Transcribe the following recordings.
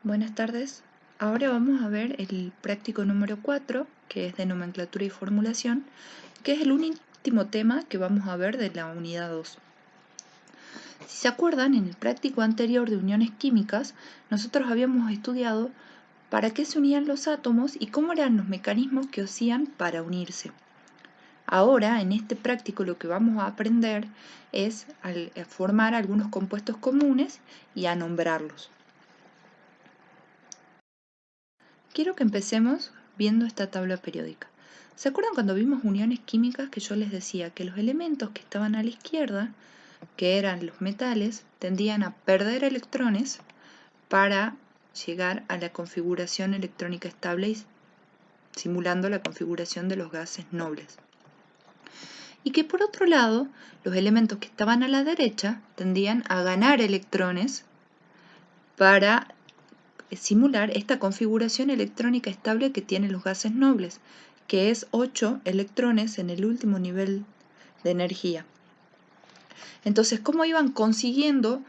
Buenas tardes. Ahora vamos a ver el práctico número 4, que es de nomenclatura y formulación, que es el último tema que vamos a ver de la unidad 2. Si se acuerdan, en el práctico anterior de uniones químicas, nosotros habíamos estudiado para qué se unían los átomos y cómo eran los mecanismos que hacían para unirse. Ahora, en este práctico, lo que vamos a aprender es a formar algunos compuestos comunes y a nombrarlos. Quiero que empecemos viendo esta tabla periódica. ¿Se acuerdan cuando vimos uniones químicas que yo les decía que los elementos que estaban a la izquierda, que eran los metales, tendían a perder electrones para llegar a la configuración electrónica estable, simulando la configuración de los gases nobles? Y que por otro lado, los elementos que estaban a la derecha tendían a ganar electrones para simular esta configuración electrónica estable que tienen los gases nobles, que es 8 electrones en el último nivel de energía. Entonces, ¿cómo iban consiguiendo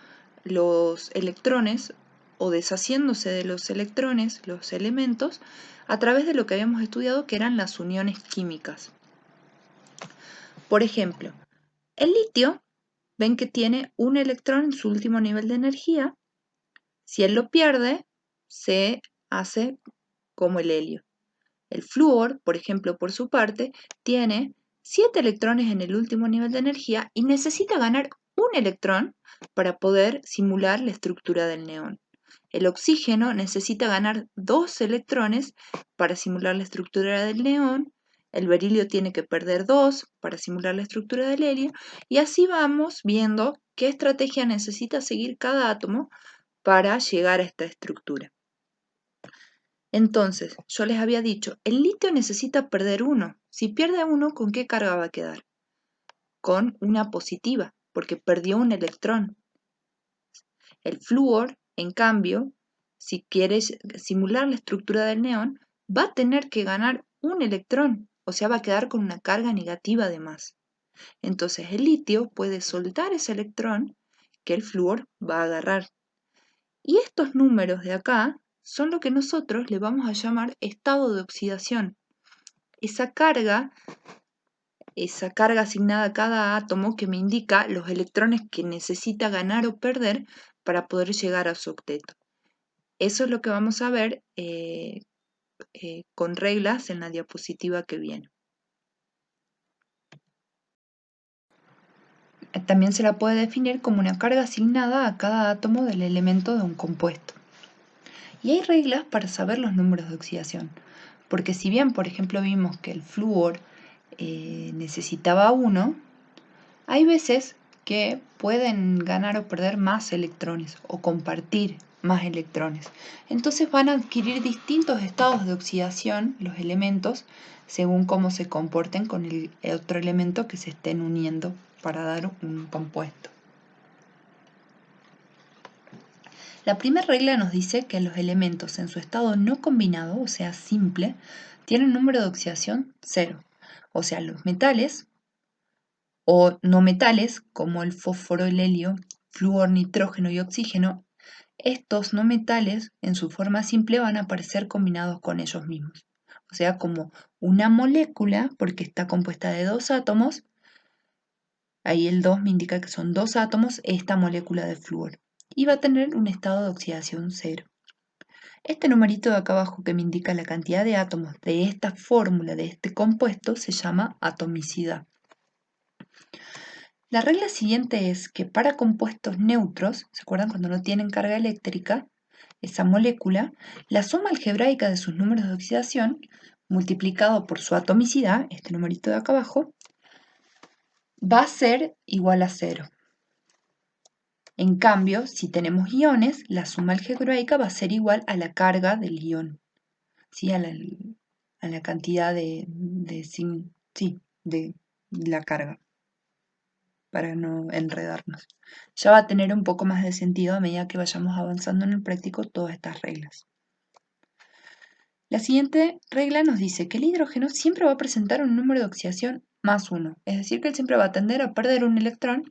los electrones o deshaciéndose de los electrones, los elementos, a través de lo que habíamos estudiado que eran las uniones químicas? Por ejemplo, el litio, ven que tiene un electrón en su último nivel de energía. Si él lo pierde, se hace como el helio. El flúor, por ejemplo, por su parte, tiene 7 electrones en el último nivel de energía y necesita ganar un electrón para poder simular la estructura del neón. El oxígeno necesita ganar 2 electrones para simular la estructura del neón. El berilio tiene que perder 2 para simular la estructura del helio. Y así vamos viendo qué estrategia necesita seguir cada átomo para llegar a esta estructura. Entonces, yo les había dicho, el litio necesita perder 1. Si pierde 1, ¿con qué carga va a quedar? Con una positiva, porque perdió un electrón. El flúor, en cambio, si quiere simular la estructura del neón, va a tener que ganar un electrón, o sea, va a quedar con una carga negativa de más. Entonces, el litio puede soltar ese electrón que el flúor va a agarrar. Y estos números de acá son lo que nosotros le vamos a llamar estado de oxidación. Esa carga asignada a cada átomo que me indica los electrones que necesita ganar o perder para poder llegar a su octeto. Eso es lo que vamos a ver con reglas en la diapositiva que viene. También se la puede definir como una carga asignada a cada átomo del elemento de un compuesto. Y hay reglas para saber los números de oxidación, porque si bien, por ejemplo, vimos que el flúor necesitaba 1, hay veces que pueden ganar o perder más electrones o compartir más electrones. Entonces van a adquirir distintos estados de oxidación los elementos según cómo se comporten con el otro elemento que se estén uniendo para dar un compuesto. La primera regla nos dice que los elementos en su estado no combinado, o sea, simple, tienen un número de oxidación 0. O sea, los metales o no metales, como el fósforo, el helio, flúor, nitrógeno y oxígeno, estos no metales en su forma simple van a aparecer combinados con ellos mismos. O sea, como una molécula, porque está compuesta de 2 átomos, ahí el 2 me indica que son 2 átomos, esta molécula de flúor, y va a tener un estado de oxidación 0. Este numerito de acá abajo que me indica la cantidad de átomos de esta fórmula, de este compuesto, se llama atomicidad. La regla siguiente es que para compuestos neutros, ¿se acuerdan cuando no tienen carga eléctrica? Esa molécula, la suma algebraica de sus números de oxidación, multiplicado por su atomicidad, este numerito de acá abajo, va a ser igual a 0. En cambio, si tenemos iones, la suma algebraica va a ser igual a la carga del ion, ¿sí? a la cantidad de la carga, para no enredarnos. Ya va a tener un poco más de sentido a medida que vayamos avanzando en el práctico todas estas reglas. La siguiente regla nos dice que el hidrógeno siempre va a presentar un número de oxidación más 1, es decir, que él siempre va a tender a perder un electrón,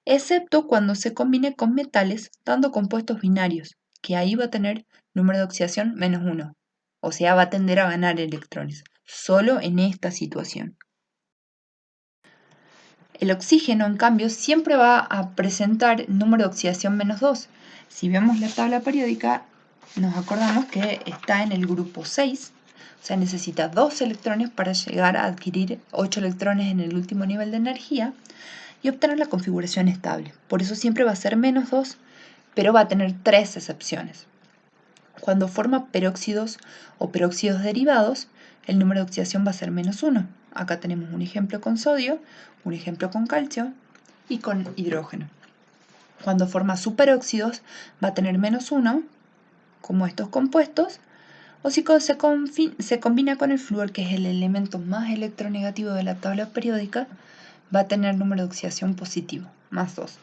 excepto cuando se combine con metales dando compuestos binarios, que ahí va a tener número de oxidación -1. O sea, va a tender a ganar electrones, solo en esta situación. El oxígeno, en cambio, siempre va a presentar número de oxidación -2. Si vemos la tabla periódica, nos acordamos que está en el grupo 6, o sea, necesita 2 electrones para llegar a adquirir 8 electrones en el último nivel de energía y obtener la configuración estable. Por eso siempre va a ser -2, pero va a tener 3 excepciones. Cuando forma peróxidos o peróxidos derivados, el número de oxidación va a ser -1. Acá tenemos un ejemplo con sodio, un ejemplo con calcio y con hidrógeno. Cuando forma superóxidos va a tener -1, como estos compuestos, o si se combina con el flúor, que es el elemento más electronegativo de la tabla periódica, va a tener número de oxidación positivo, +2.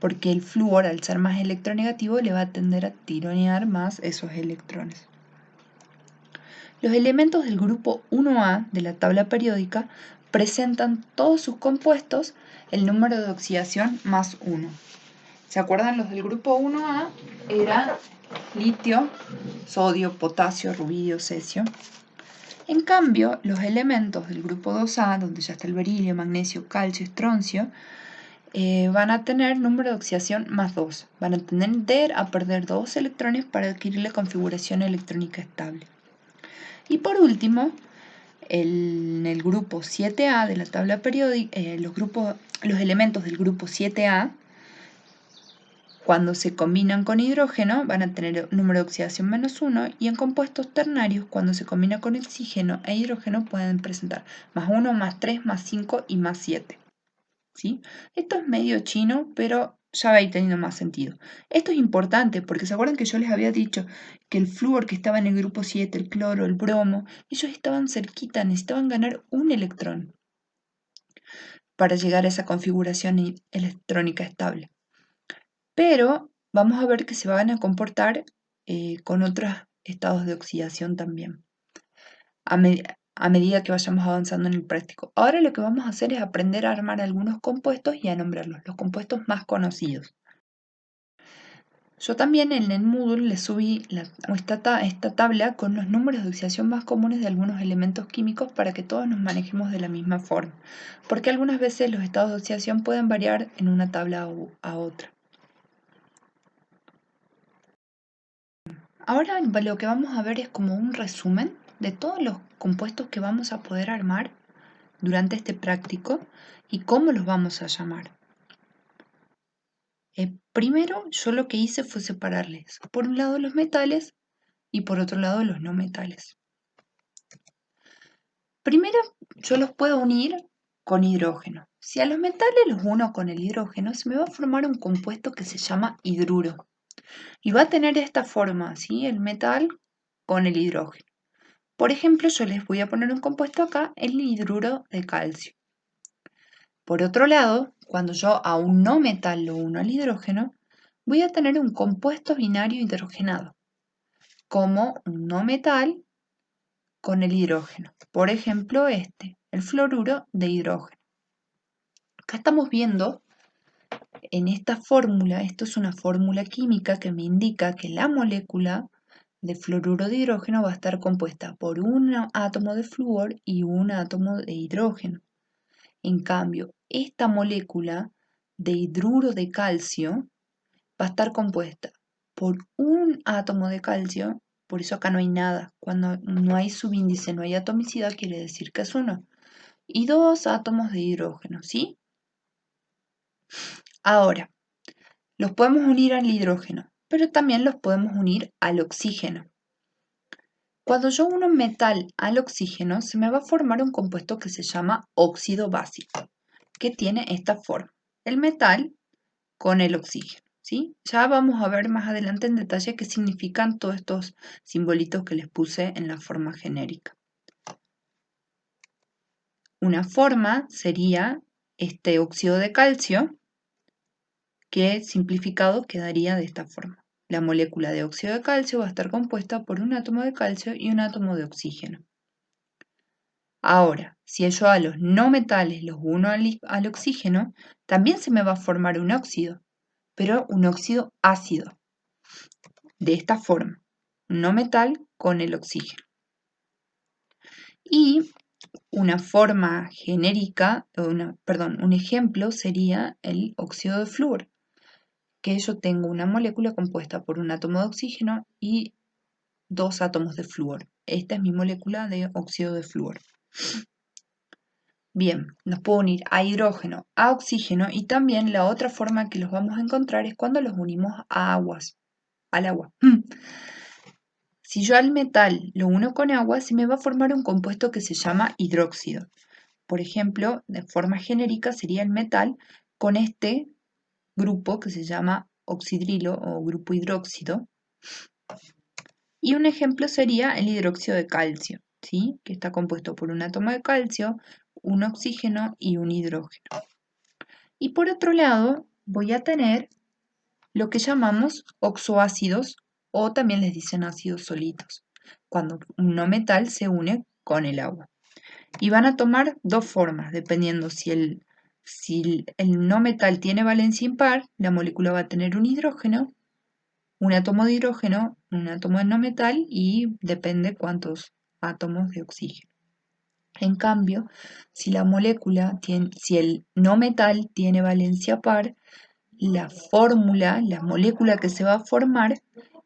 Porque el flúor, al ser más electronegativo, le va a tender a tironear más esos electrones. Los elementos del grupo 1A de la tabla periódica presentan todos sus compuestos el número de oxidación +1. ¿Se acuerdan? Los del grupo 1A eran litio, sodio, potasio, rubidio, cesio. En cambio, los elementos del grupo 2A, donde ya está el berilio, magnesio, calcio, estroncio, van a tener número de oxidación +2. Van a tender a perder 2 electrones para adquirir la configuración electrónica estable. Y por último, en el grupo 7A de la tabla periódica, los elementos del grupo 7A, cuando se combinan con hidrógeno, van a tener número de oxidación -1, y en compuestos ternarios, cuando se combina con oxígeno e hidrógeno, pueden presentar +1, +3, +5 y +7. ¿Sí? Esto es medio chino, pero ya va a ir teniendo más sentido. Esto es importante porque se acuerdan que yo les había dicho que el flúor que estaba en el grupo 7, el cloro, el bromo, ellos estaban cerquita, necesitaban ganar un electrón para llegar a esa configuración electrónica estable. Pero vamos a ver que se van a comportar con otros estados de oxidación también, a medida que vayamos avanzando en el práctico. Ahora lo que vamos a hacer es aprender a armar algunos compuestos y a nombrarlos, los compuestos más conocidos. Yo también en el Moodle le subí esta tabla con los números de oxidación más comunes de algunos elementos químicos para que todos nos manejemos de la misma forma, porque algunas veces los estados de oxidación pueden variar en una tabla a otra. Ahora lo que vamos a ver es como un resumen de todos los compuestos que vamos a poder armar durante este práctico y cómo los vamos a llamar. Primero, yo lo que hice fue separarles, por un lado los metales y por otro lado los no metales. Primero, yo los puedo unir con hidrógeno. Si a los metales los uno con el hidrógeno, se me va a formar un compuesto que se llama hidruro. Y va a tener esta forma, ¿sí? El metal con el hidrógeno. Por ejemplo, yo les voy a poner un compuesto acá, el hidruro de calcio. Por otro lado, cuando yo a un no metal lo uno al hidrógeno, voy a tener un compuesto binario hidrogenado, como un no metal con el hidrógeno. Por ejemplo, el fluoruro de hidrógeno. Acá estamos viendo en esta fórmula, esto es una fórmula química que me indica que la molécula de fluoruro de hidrógeno va a estar compuesta por un átomo de flúor y un átomo de hidrógeno. En cambio, esta molécula de hidruro de calcio va a estar compuesta por un átomo de calcio, por eso acá no hay nada. Cuando no hay subíndice, no hay atomicidad, quiere decir que es uno. Y 2 átomos de hidrógeno, ¿sí? Ahora, los podemos unir al hidrógeno, pero también los podemos unir al oxígeno. Cuando yo uno metal al oxígeno, se me va a formar un compuesto que se llama óxido básico, que tiene esta forma, el metal con el oxígeno, ¿sí? Ya vamos a ver más adelante en detalle qué significan todos estos simbolitos que les puse en la forma genérica. Una forma sería este óxido de calcio, que simplificado quedaría de esta forma. La molécula de óxido de calcio va a estar compuesta por un átomo de calcio y un átomo de oxígeno. Ahora, si yo a los no metales los uno al oxígeno, también se me va a formar un óxido, pero un óxido ácido. de esta forma, un no metal con el oxígeno. Y una forma genérica, un ejemplo sería el óxido de flúor, que yo tengo una molécula compuesta por un átomo de oxígeno y 2 átomos de flúor. Esta es mi molécula de óxido de flúor. Bien, nos puedo unir a hidrógeno, a oxígeno y también la otra forma que los vamos a encontrar es cuando los unimos al agua. Si yo al metal lo uno con agua, se me va a formar un compuesto que se llama hidróxido. Por ejemplo, de forma genérica sería el metal con este grupo que se llama oxidrilo o grupo hidróxido. Y un ejemplo sería el hidróxido de calcio, ¿sí? Que está compuesto por un átomo de calcio, un oxígeno y un hidrógeno. Y por otro lado, voy a tener lo que llamamos oxoácidos o también les dicen ácidos solitos, cuando un no metal se une con el agua. Y van a tomar dos formas, dependiendo si el no metal tiene valencia impar, la molécula va a tener un hidrógeno, un átomo de hidrógeno, un átomo de no metal y depende cuántos átomos de oxígeno. En cambio, si si el no metal tiene valencia par, la fórmula, la molécula que se va a formar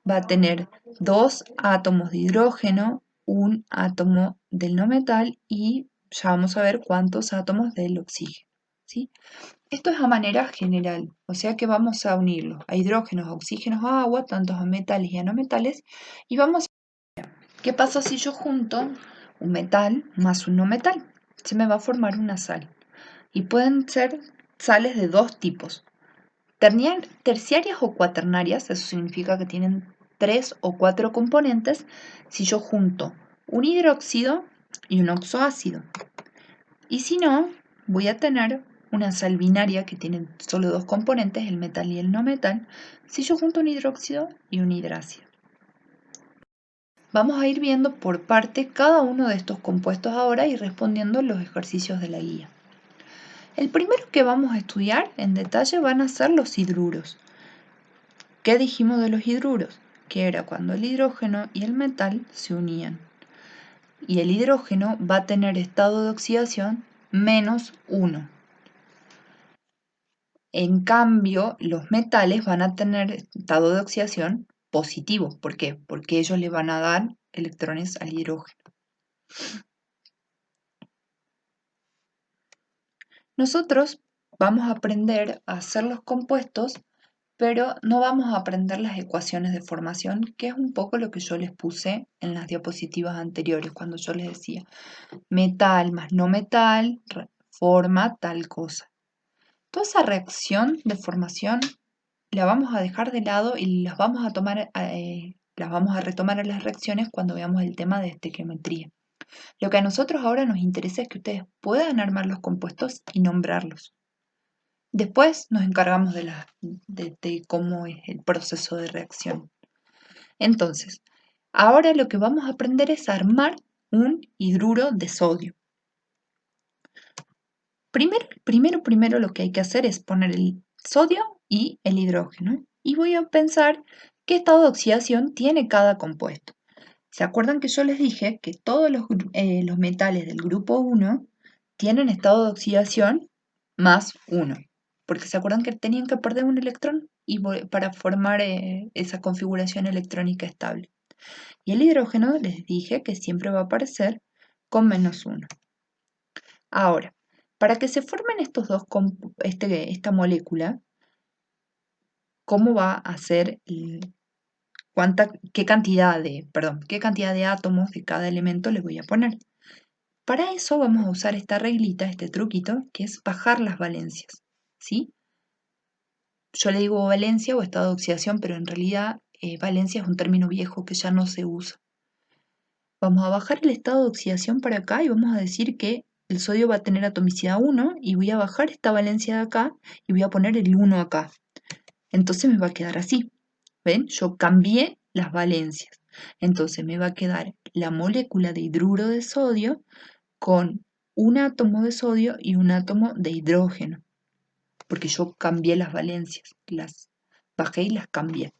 va a tener 2 átomos de hidrógeno, un átomo del no metal y ya vamos a ver cuántos átomos del oxígeno, ¿sí? Esto es a manera general, o sea que vamos a unirlos a hidrógenos, a oxígenos, a agua, tanto a metales y a no metales, y vamos a ver qué pasa si yo junto un metal más un no metal. Se me va a formar una sal, y pueden ser sales de dos tipos, terciarias o cuaternarias, eso significa que tienen 3 o 4 componentes, si yo junto un hidróxido y un oxoácido. Y si no, voy a tener una sal binaria que tiene solo 2 componentes, el metal y el no metal, si yo junto un hidróxido y un hidrácido. Vamos a ir viendo por parte cada uno de estos compuestos ahora y respondiendo los ejercicios de la guía. El primero que vamos a estudiar en detalle van a ser los hidruros. ¿Qué dijimos de los hidruros? Que era cuando el hidrógeno y el metal se unían. Y el hidrógeno va a tener estado de oxidación -1. En cambio, los metales van a tener estado de oxidación positivo. ¿Por qué? Porque ellos le van a dar electrones al hidrógeno. Nosotros vamos a aprender a hacer los compuestos, pero no vamos a aprender las ecuaciones de formación, que es un poco lo que yo les puse en las diapositivas anteriores, cuando yo les decía metal más no metal forma tal cosa. Toda esa reacción de formación la vamos a dejar de lado y las vamos a retomar a las reacciones cuando veamos el tema de estequiometría. Lo que a nosotros ahora nos interesa es que ustedes puedan armar los compuestos y nombrarlos. Después nos encargamos de cómo es el proceso de reacción. Entonces, ahora lo que vamos a aprender es a armar un hidruro de sodio. Primero lo que hay que hacer es poner el sodio y el hidrógeno. Y voy a pensar qué estado de oxidación tiene cada compuesto. ¿Se acuerdan que yo les dije que todos los metales del grupo 1 tienen estado de oxidación +1? Porque se acuerdan que tenían que perder un electrón para formar esa configuración electrónica estable. Y el hidrógeno les dije que siempre va a aparecer con -1. Ahora, para que se formen esta molécula, ¿cómo va a ser qué cantidad de átomos de cada elemento le voy a poner? Para eso vamos a usar esta reglita, este truquito, que es bajar las valencias, ¿sí? Yo le digo valencia o estado de oxidación, pero en realidad valencia es un término viejo que ya no se usa. Vamos a bajar el estado de oxidación para acá y vamos a decir que el sodio va a tener atomicidad 1 y voy a bajar esta valencia de acá y voy a poner el 1 acá. Entonces me va a quedar así. ¿Ven? Yo cambié las valencias. Entonces me va a quedar la molécula de hidruro de sodio con un átomo de sodio y un átomo de hidrógeno, porque yo cambié las valencias, las bajé y las cambié.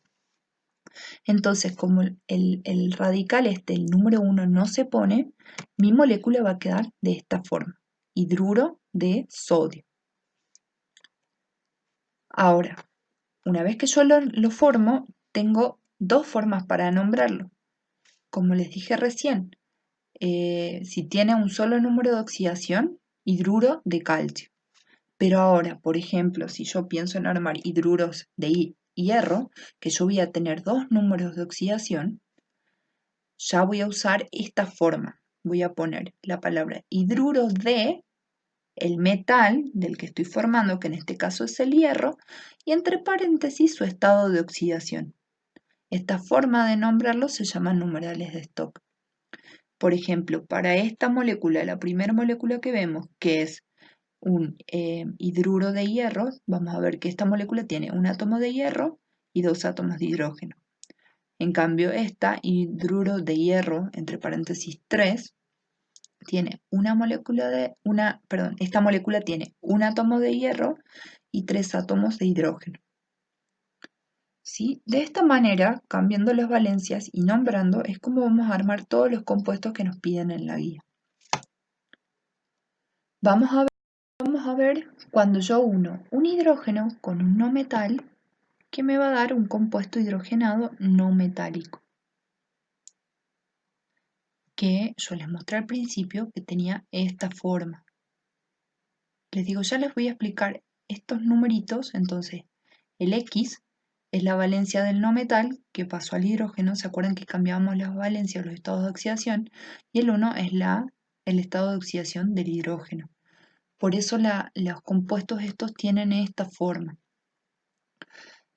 Entonces, como el radical el número 1 no se pone, mi molécula va a quedar de esta forma, hidruro de sodio. Ahora, una vez que yo lo formo, tengo dos formas para nombrarlo. Como les dije recién, si tiene un solo número de oxidación, hidruro de calcio. Pero ahora, por ejemplo, si yo pienso en armar hidruros de hierro, que yo voy a tener dos números de oxidación, ya voy a usar esta forma. Voy a poner la palabra hidruro de el metal del que estoy formando, que en este caso es el hierro, y entre paréntesis su estado de oxidación. Esta forma de nombrarlo se llama numerales de Stock. Por ejemplo, para esta molécula, la primera molécula que vemos, que es un hidruro de hierro, vamos a ver que esta molécula tiene un átomo de hierro y dos átomos de hidrógeno. En cambio, esta hidruro de hierro, entre paréntesis 3, tiene esta molécula tiene un átomo de hierro y tres átomos de hidrógeno. ¿Sí? De esta manera, cambiando las valencias y nombrando, es como vamos a armar todos los compuestos que nos piden en la guía. Vamos a ver cuando yo uno un hidrógeno con un no metal, que me va a dar un compuesto hidrogenado no metálico, que yo les mostré al principio que tenía esta forma. Les digo, ya les voy a explicar estos numeritos. Entonces, el X es la valencia del no metal que pasó al hidrógeno. ¿Se acuerdan que cambiamos las valencias, los estados de oxidación? Y el 1 es el estado de oxidación del hidrógeno. Por eso los compuestos estos tienen esta forma.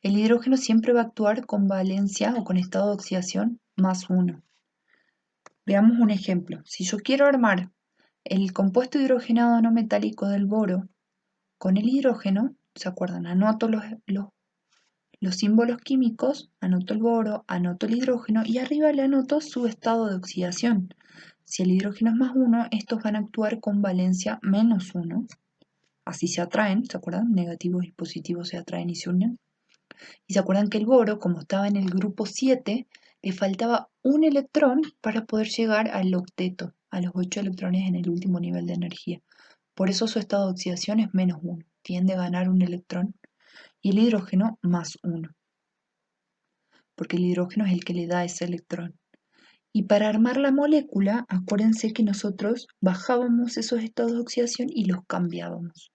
El hidrógeno siempre va a actuar con valencia o con estado de oxidación más 1. Veamos un ejemplo. Si yo quiero armar el compuesto hidrogenado no metálico del boro con el hidrógeno, ¿se acuerdan? Anoto los símbolos químicos, anoto el boro, anoto el hidrógeno y arriba le anoto su estado de oxidación. Si el hidrógeno es más 1, estos van a actuar con valencia menos 1. Así se atraen, ¿se acuerdan? Negativos y positivos se atraen y se unen. Y se acuerdan que el boro, como estaba en el grupo 7, le faltaba un electrón para poder llegar al octeto, a los 8 electrones en el último nivel de energía. Por eso su estado de oxidación es menos 1, tiende a ganar un electrón, y el hidrógeno más 1, porque el hidrógeno es el que le da ese electrón. Y para armar la molécula, acuérdense que nosotros bajábamos esos estados de oxidación y los cambiábamos.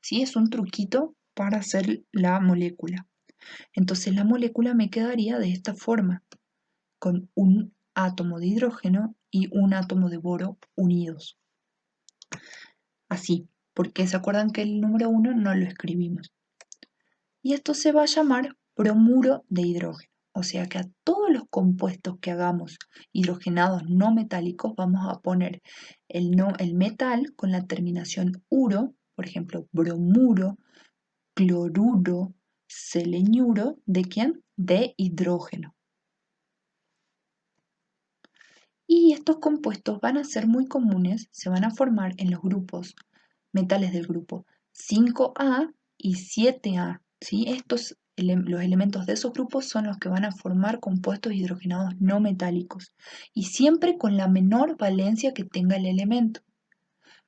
¿Sí? Es un truquito para hacer la molécula. Entonces la molécula me quedaría de esta forma, con un átomo de hidrógeno y un átomo de boro unidos. Así, porque se acuerdan que el número 1 no lo escribimos. Y esto se va a llamar bromuro de hidrógeno. O sea que a todos los compuestos que hagamos hidrogenados no metálicos vamos a poner el metal con la terminación uro, por ejemplo, bromuro, cloruro, seleñuro, ¿de quién? De hidrógeno. Y estos compuestos van a ser muy comunes, se van a formar en los grupos metales del grupo 5A y 7A. ¿Sí? Los elementos de esos grupos son los que van a formar compuestos hidrogenados no metálicos y siempre con la menor valencia que tenga el elemento.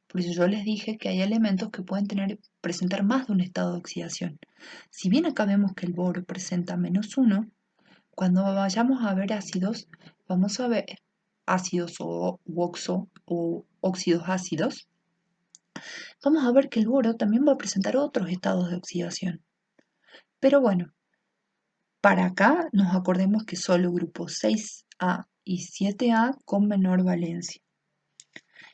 Por eso yo les dije que hay elementos que pueden presentar más de un estado de oxidación. Si bien acá vemos que el boro presenta -1, cuando vayamos a ver ácidos, vamos a ver ácidos o óxidos ácidos, vamos a ver que el boro también va a presentar otros estados de oxidación. Pero bueno, para acá nos acordemos que solo grupos 6A y 7A con menor valencia.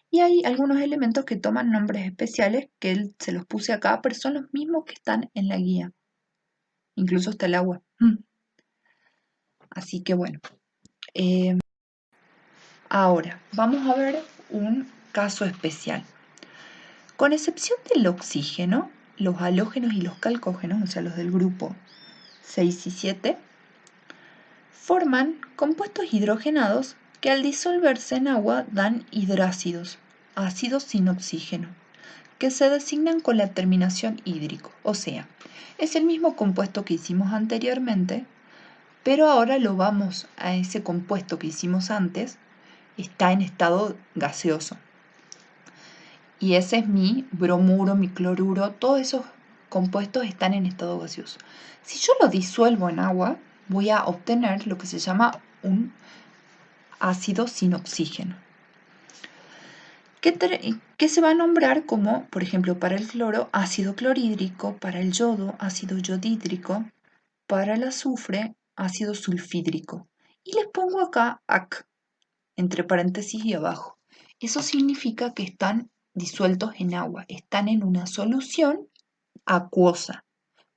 Y hay algunos elementos que toman nombres especiales que se los puse acá, pero son los mismos que están en la guía. Incluso está el agua. Así que bueno. Ahora, vamos a ver un caso especial. Con excepción del oxígeno, los halógenos y los calcógenos, o sea, los del grupo 6 y 7, forman compuestos hidrogenados que al disolverse en agua dan hidrácidos, ácidos sin oxígeno, que se designan con la terminación hídrico, o sea, es el mismo compuesto que hicimos anteriormente, pero ahora lo vamos a ese compuesto que hicimos antes, está en estado gaseoso. Y ese es mi bromuro, mi cloruro, todos esos compuestos están en estado gaseoso. Si yo lo disuelvo en agua, voy a obtener lo que se llama un ácido sin oxígeno, que se va a nombrar como, por ejemplo, para el cloro, ácido clorhídrico, para el yodo, ácido yodhídrico, para el azufre, ácido sulfídrico. Y les pongo acá AC, entre paréntesis y abajo. Eso significa que están disueltos en agua, están en una solución acuosa.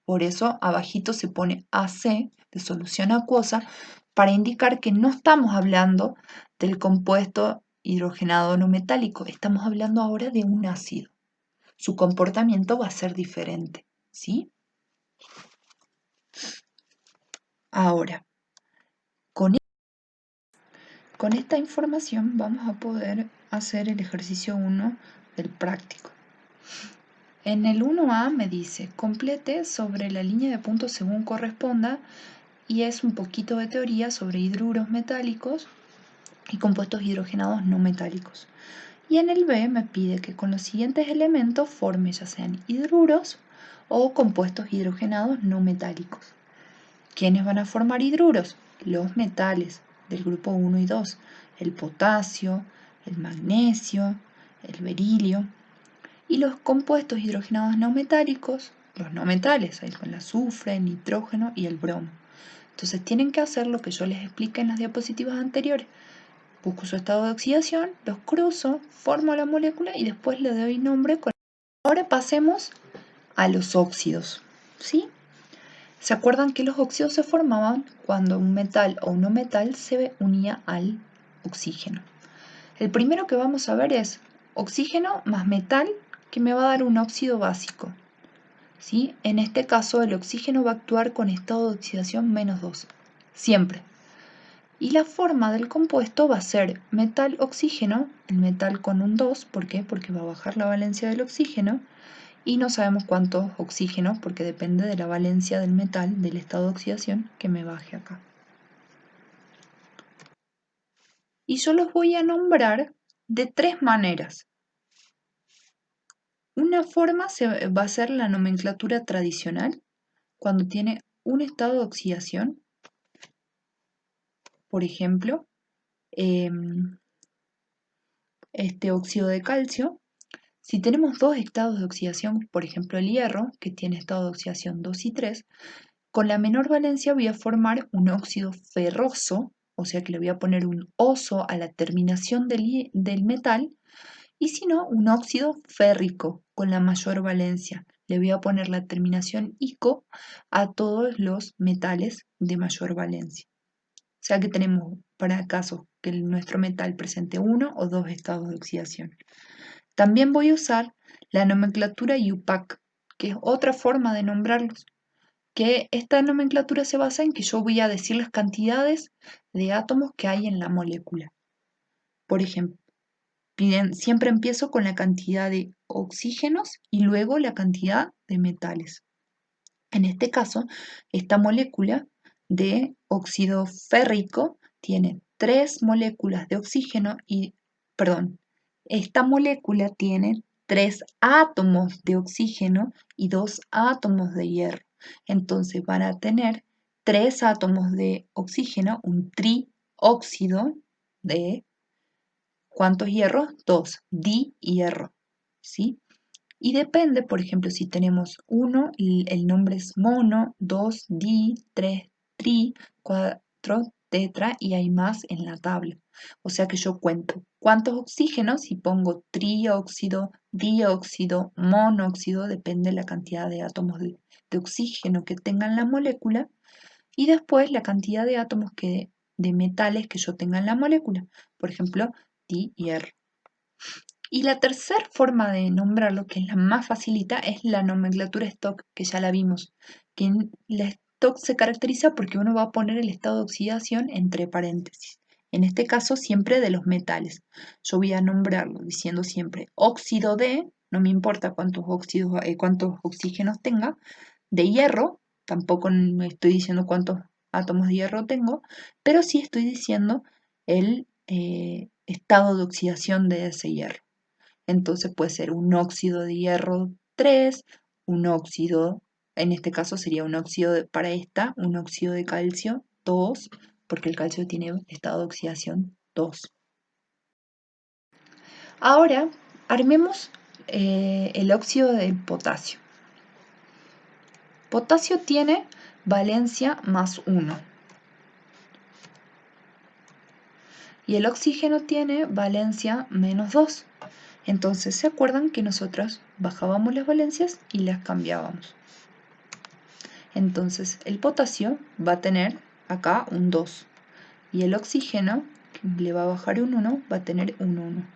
Por eso abajito se pone AC, de solución acuosa, para indicar que no estamos hablando del compuesto hidrogenado no metálico, estamos hablando ahora de un ácido. Su comportamiento va a ser diferente, ¿sí? Ahora, con esta información vamos a poder hacer el ejercicio 1 del práctico. En el 1A me dice, complete sobre la línea de puntos según corresponda, y es un poquito de teoría sobre hidruros metálicos y compuestos hidrogenados no metálicos. Y en el B me pide que con los siguientes elementos forme ya sean hidruros o compuestos hidrogenados no metálicos. ¿Quiénes van a formar hidruros? Los metales del grupo 1 y 2, el potasio, el magnesio, el berilio. Y los compuestos hidrogenados no metálicos, los no metales, el azufre, el nitrógeno y el bromo. Entonces tienen que hacer lo que yo les expliqué en las diapositivas anteriores. Busco su estado de oxidación, los cruzo, formo la molécula y después le doy nombre. Ahora pasemos a los óxidos, ¿sí? ¿Se acuerdan que los óxidos se formaban cuando un metal o un no metal se unía al oxígeno? El primero que vamos a ver es oxígeno más metal, que me va a dar un óxido básico, ¿sí? En este caso el oxígeno va a actuar con estado de oxidación -2, siempre. Y la forma del compuesto va a ser metal-oxígeno, el metal con un 2, ¿por qué? Porque va a bajar la valencia del oxígeno, y no sabemos cuántos oxígenos, porque depende de la valencia del metal, del estado de oxidación, que me baje acá. Y yo los voy a nombrar de 3 maneras. Una forma va a ser la nomenclatura tradicional, cuando tiene un estado de oxidación, por ejemplo, este óxido de calcio. Si tenemos dos estados de oxidación, por ejemplo el hierro, que tiene estado de oxidación 2 y 3, con la menor valencia voy a formar un óxido ferroso, o sea que le voy a poner un oso a la terminación del metal, y si no, un óxido férrico con la mayor valencia. Le voy a poner la terminación ico a todos los metales de mayor valencia. O sea que tenemos para casos que nuestro metal presente uno o dos estados de oxidación. También voy a usar la nomenclatura IUPAC, que es otra forma de nombrarlos, que esta nomenclatura se basa en que yo voy a decir las cantidades de átomos que hay en la molécula. Por ejemplo, siempre empiezo con la cantidad de oxígenos y luego la cantidad de metales. En este caso, esta molécula de óxido férrico tiene 3 moléculas de oxígeno y, perdón, esta molécula tiene 3 átomos de oxígeno y 2 átomos de hierro. Entonces van a tener 3 átomos de oxígeno, un trióxido de ¿cuántos hierros? 2, dihierro, ¿sí? Y depende, por ejemplo, si tenemos 1, el nombre es mono, 2, di, 3, tri, 4, tetra y hay más en la tabla. O sea que yo cuento cuántos oxígenos y pongo trióxido, dióxido, monóxido, depende de la cantidad de átomos de oxígeno que tenga en la molécula y después la cantidad de átomos de metales que yo tenga en la molécula. Por ejemplo, di y R. Y la tercera forma de nombrarlo, que es la más facilita, es la nomenclatura stock, que ya la vimos. Que la stock se caracteriza porque uno va a poner el estado de oxidación entre paréntesis. En este caso, siempre de los metales. Yo voy a nombrarlo diciendo siempre óxido de, no me importa cuántos cuántos oxígenos tenga, de hierro, tampoco me estoy diciendo cuántos átomos de hierro tengo, pero sí estoy diciendo el estado de oxidación de ese hierro. Entonces puede ser un óxido de hierro 3, un óxido, en este caso sería un óxido para esta, un óxido de calcio 2, porque el calcio tiene estado de oxidación 2. Ahora armemos el óxido del potasio. Potasio tiene valencia más 1. Y el oxígeno tiene valencia menos 2. Entonces, ¿se acuerdan que nosotros bajábamos las valencias y las cambiábamos? Entonces, el potasio va a tener acá un 2. Y el oxígeno, que le va a bajar un 1, va a tener un 1.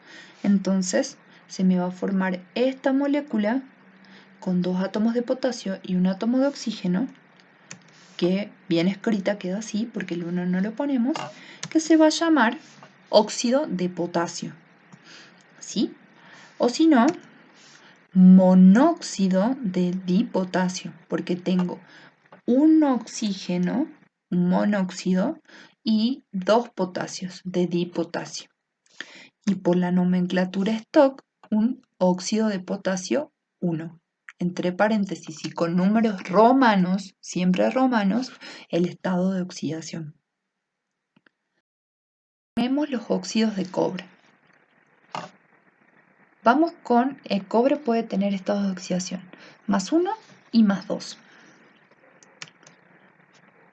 Entonces, se me va a formar esta molécula con 2 átomos de potasio y un átomo de oxígeno, que bien escrita queda así, porque el 1 no lo ponemos, que se va a llamar óxido de potasio. ¿Sí? O si no, monóxido de dipotasio, porque tengo un oxígeno, un monóxido, y 2 potasios de dipotasio. Y por la nomenclatura Stock, un óxido de potasio 1. Entre paréntesis y con números romanos, siempre romanos, el estado de oxidación. Vemos los óxidos de cobre. Vamos con el cobre puede tener estados de oxidación más 1 y más 2.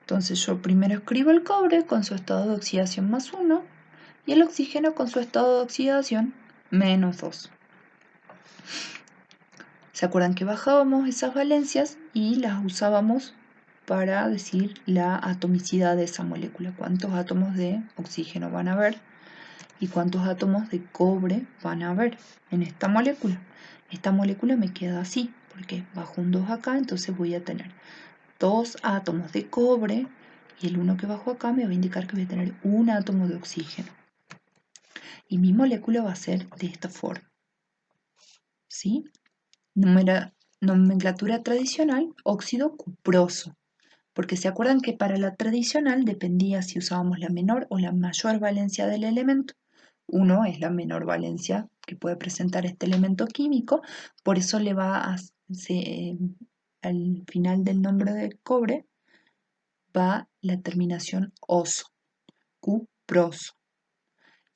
Entonces yo primero escribo el cobre con su estado de oxidación más 1 y el oxígeno con su estado de oxidación menos 2. ¿Se acuerdan que bajábamos esas valencias y las usábamos para decir la atomicidad de esa molécula? ¿Cuántos átomos de oxígeno van a haber y cuántos átomos de cobre van a haber en esta molécula? Esta molécula me queda así, porque bajo un 2 acá, entonces voy a tener 2 átomos de cobre y el 1 que bajo acá me va a indicar que voy a tener un átomo de oxígeno. Y mi molécula va a ser de esta forma. ¿Sí? Nomenclatura tradicional, óxido cuproso. Porque se acuerdan que para la tradicional dependía si usábamos la menor o la mayor valencia del elemento. 1 es la menor valencia que puede presentar este elemento químico, por eso le va a, al final del nombre de cobre va la terminación oso, cuproso.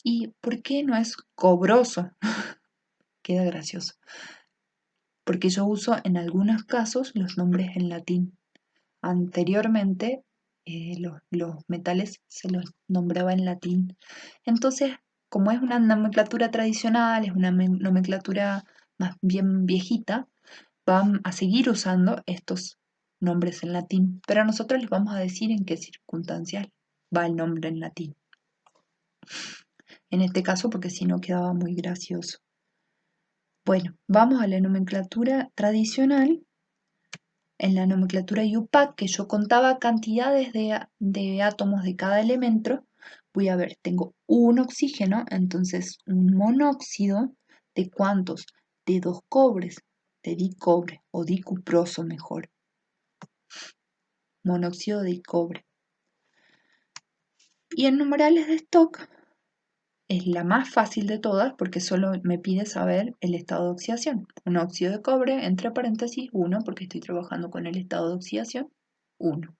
¿Y por qué no es cobroso? Queda gracioso. Porque yo uso en algunos casos los nombres en latín. Anteriormente los metales se los nombraba en latín. Entonces, como es una nomenclatura tradicional, es una nomenclatura más bien viejita, van a seguir usando estos nombres en latín, pero nosotros les vamos a decir en qué circunstancias va el nombre en latín. En este caso, porque si no quedaba muy gracioso. Bueno, vamos a la nomenclatura tradicional. En la nomenclatura IUPAC, que yo contaba cantidades de átomos de cada elemento, voy a ver, tengo un oxígeno, entonces un monóxido, ¿de cuántos? De 2 cobres, de dicobre o dicuproso mejor. Monóxido de cobre. Y en numerales de Stock es la más fácil de todas porque solo me pide saber el estado de oxidación. Un óxido de cobre, entre paréntesis, 1, porque estoy trabajando con el estado de oxidación, 1.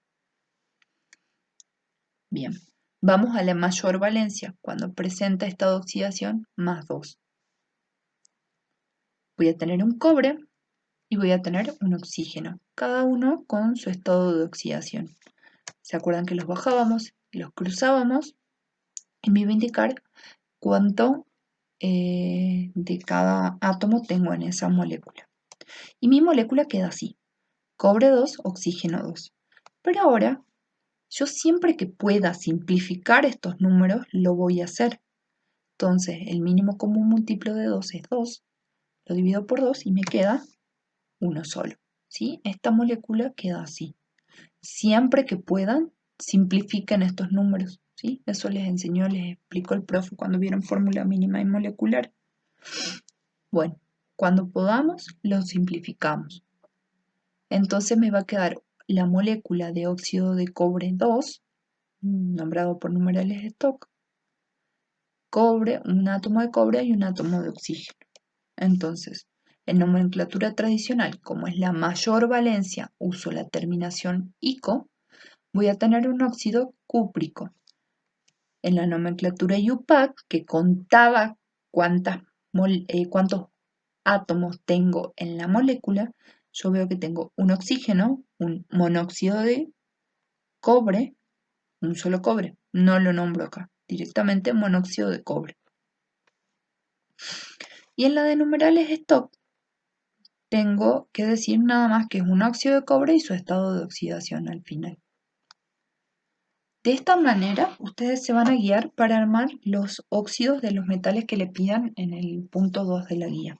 Bien, vamos a la mayor valencia, cuando presenta estado de oxidación, más 2. Voy a tener un cobre y voy a tener un oxígeno, cada uno con su estado de oxidación. ¿Se acuerdan que los bajábamos y los cruzábamos? Y me iba a indicar cuánto de cada átomo tengo en esa molécula. Y mi molécula queda así, cobre 2, oxígeno 2. Pero ahora, yo siempre que pueda simplificar estos números, lo voy a hacer. Entonces, el mínimo común múltiplo de 2 es 2. Lo divido por 2 y me queda uno solo. ¿Sí? Esta molécula queda así. Siempre que puedan, simplifiquen estos números. ¿Sí? Eso les enseñó, les explicó el profe cuando vieron fórmula mínima y molecular. Bueno, cuando podamos, lo simplificamos. Entonces me va a quedar la molécula de óxido de cobre 2, nombrado por numerales Stock, cobre, un átomo de cobre y un átomo de oxígeno. Entonces, en nomenclatura tradicional, como es la mayor valencia, uso la terminación ico, voy a tener un óxido cúprico. En la nomenclatura IUPAC, que contaba cuántos átomos tengo en la molécula, yo veo que tengo un oxígeno, un monóxido de cobre, un solo cobre, no lo nombro acá, directamente monóxido de cobre. Y en la de numerales Stock, tengo que decir nada más que es un óxido de cobre y su estado de oxidación al final. De esta manera, ustedes se van a guiar para armar los óxidos de los metales que le pidan en el punto 2 de la guía.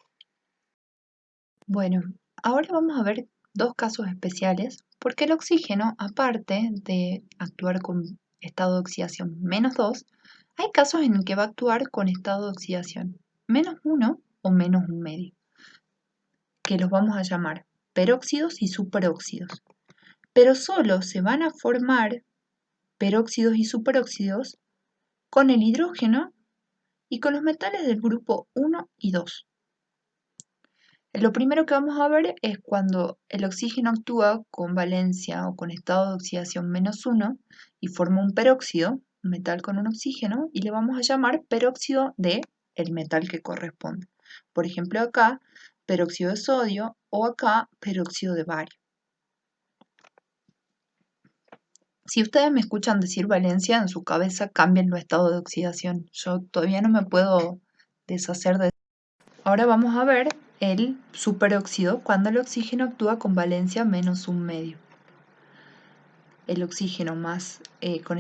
Bueno, ahora vamos a ver dos casos especiales, porque el oxígeno, aparte de actuar con estado de oxidación -2, hay casos en el que va a actuar con estado de oxidación -1 o -1,5, que los vamos a llamar peróxidos y superóxidos. Pero solo se van a formar peróxidos y superóxidos con el hidrógeno y con los metales del grupo 1 y 2. Lo primero que vamos a ver es cuando el oxígeno actúa con valencia o con estado de oxidación -1 y forma un peróxido, un metal con un oxígeno, y le vamos a llamar peróxido de el metal que corresponde. Por ejemplo, acá peróxido de sodio o acá peróxido de bario. Si ustedes me escuchan decir valencia, en su cabeza cambien los estados de oxidación. Yo todavía no me puedo deshacer de... Ahora vamos a ver el superóxido cuando el oxígeno actúa con valencia -1,5. El oxígeno más con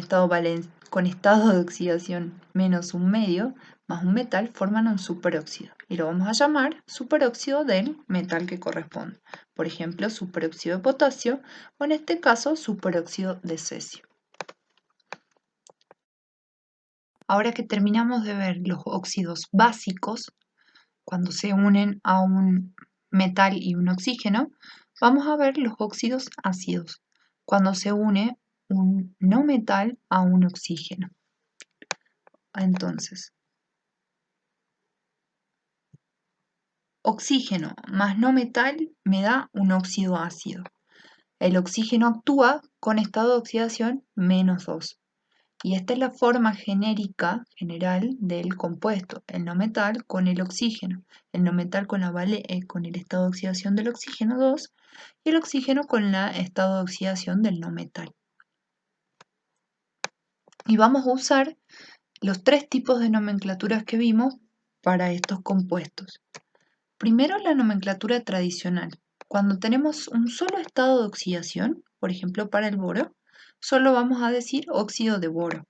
estado de oxidación -1,5 más un metal forman un superóxido y lo vamos a llamar superóxido del metal que corresponde. Por ejemplo, superóxido de potasio o en este caso superóxido de cesio. Ahora que terminamos de ver los óxidos básicos, cuando se unen a un metal y un oxígeno, vamos a ver los óxidos ácidos, cuando se une un no metal a un oxígeno. Entonces, oxígeno más no metal me da un óxido ácido. El oxígeno actúa con estado de oxidación -2. Y esta es la forma genérica, general, del compuesto, el no metal con el oxígeno, el no metal con el estado de oxidación del oxígeno 2 y el oxígeno con el estado de oxidación del no metal. Y vamos a usar los tres tipos de nomenclaturas que vimos para estos compuestos. Primero, la nomenclatura tradicional. Cuando tenemos un solo estado de oxidación, por ejemplo para el boro, solo vamos a decir óxido de boro.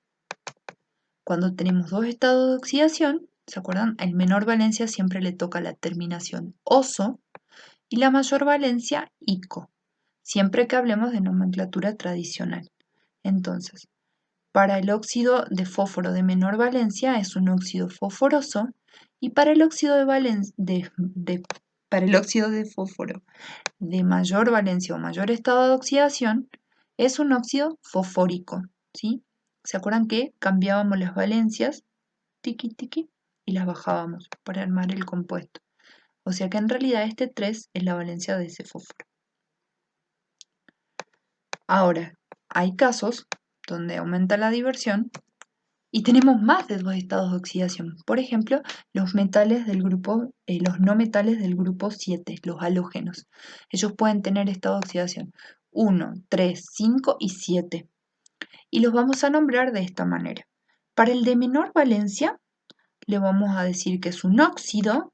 Cuando tenemos dos estados de oxidación, ¿se acuerdan? El menor valencia siempre le toca la terminación oso y la mayor valencia ico, siempre que hablemos de nomenclatura tradicional. Entonces, para el óxido de fósforo de menor valencia es un óxido fosforoso y para el óxido para el óxido de fósforo de mayor valencia o mayor estado de oxidación es un óxido fosfórico, ¿sí? ¿Se acuerdan que cambiábamos las valencias, tiqui, tiqui, y las bajábamos para armar el compuesto? O sea que en realidad este 3 es la valencia de ese fósforo. Ahora, hay casos donde aumenta la diversión y tenemos más de dos estados de oxidación. Por ejemplo, los metales del grupo, los no metales del grupo 7, los halógenos. Ellos pueden tener estado de oxidación 1, 3, 5 y 7. Y los vamos a nombrar de esta manera. Para el de menor valencia, le vamos a decir que es un óxido.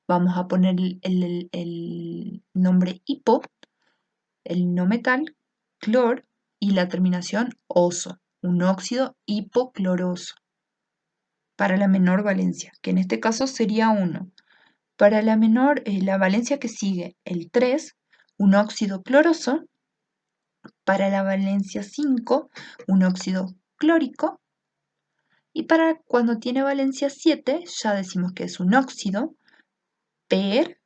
Vamos a poner el nombre hipo, el no metal, clor y la terminación oso. Un óxido hipocloroso. Para la menor valencia, que en este caso sería 1. Para la menor, la valencia que sigue, el 3, un óxido cloroso. Para la valencia 5, un óxido clórico. Y para cuando tiene valencia 7, ya decimos que es un óxido perclórico,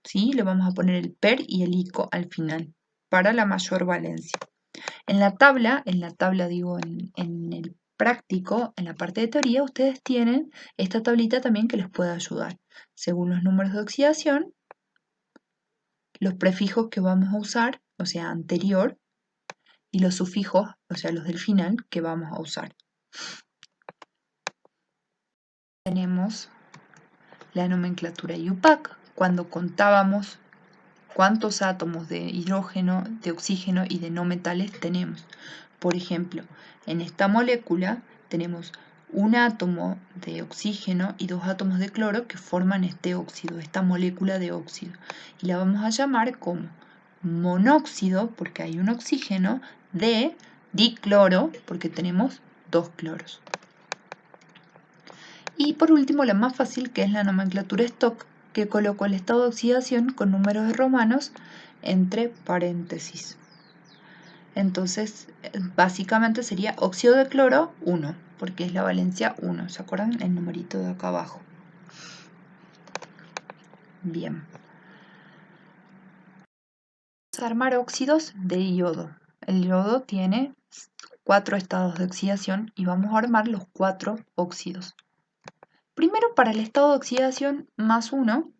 ¿sí? Le vamos a poner el per y el ico al final para la mayor valencia. En la tabla digo, en el práctico, en la parte de teoría, ustedes tienen esta tablita también que les puede ayudar. Según los números de oxidación, los prefijos que vamos a usar, o sea, anterior, y los sufijos, o sea, los del final, que vamos a usar. Tenemos la nomenclatura IUPAC, cuando contábamos cuántos átomos de hidrógeno, de oxígeno y de no metales tenemos. Por ejemplo, en esta molécula tenemos un átomo de oxígeno y dos átomos de cloro que forman este óxido, esta molécula de óxido. Y la vamos a llamar como monóxido, porque hay un oxígeno, de dicloro, porque tenemos dos cloros. Y por último, la más fácil, que es la nomenclatura Stock, que coloco el estado de oxidación con números romanos entre paréntesis. Entonces, básicamente sería óxido de cloro 1, porque es la valencia 1. ¿Se acuerdan? El numerito de acá abajo. Bien. Vamos a armar óxidos de yodo. El yodo tiene 4 estados de oxidación y vamos a armar los 4 óxidos. Primero, para el estado de oxidación más 1,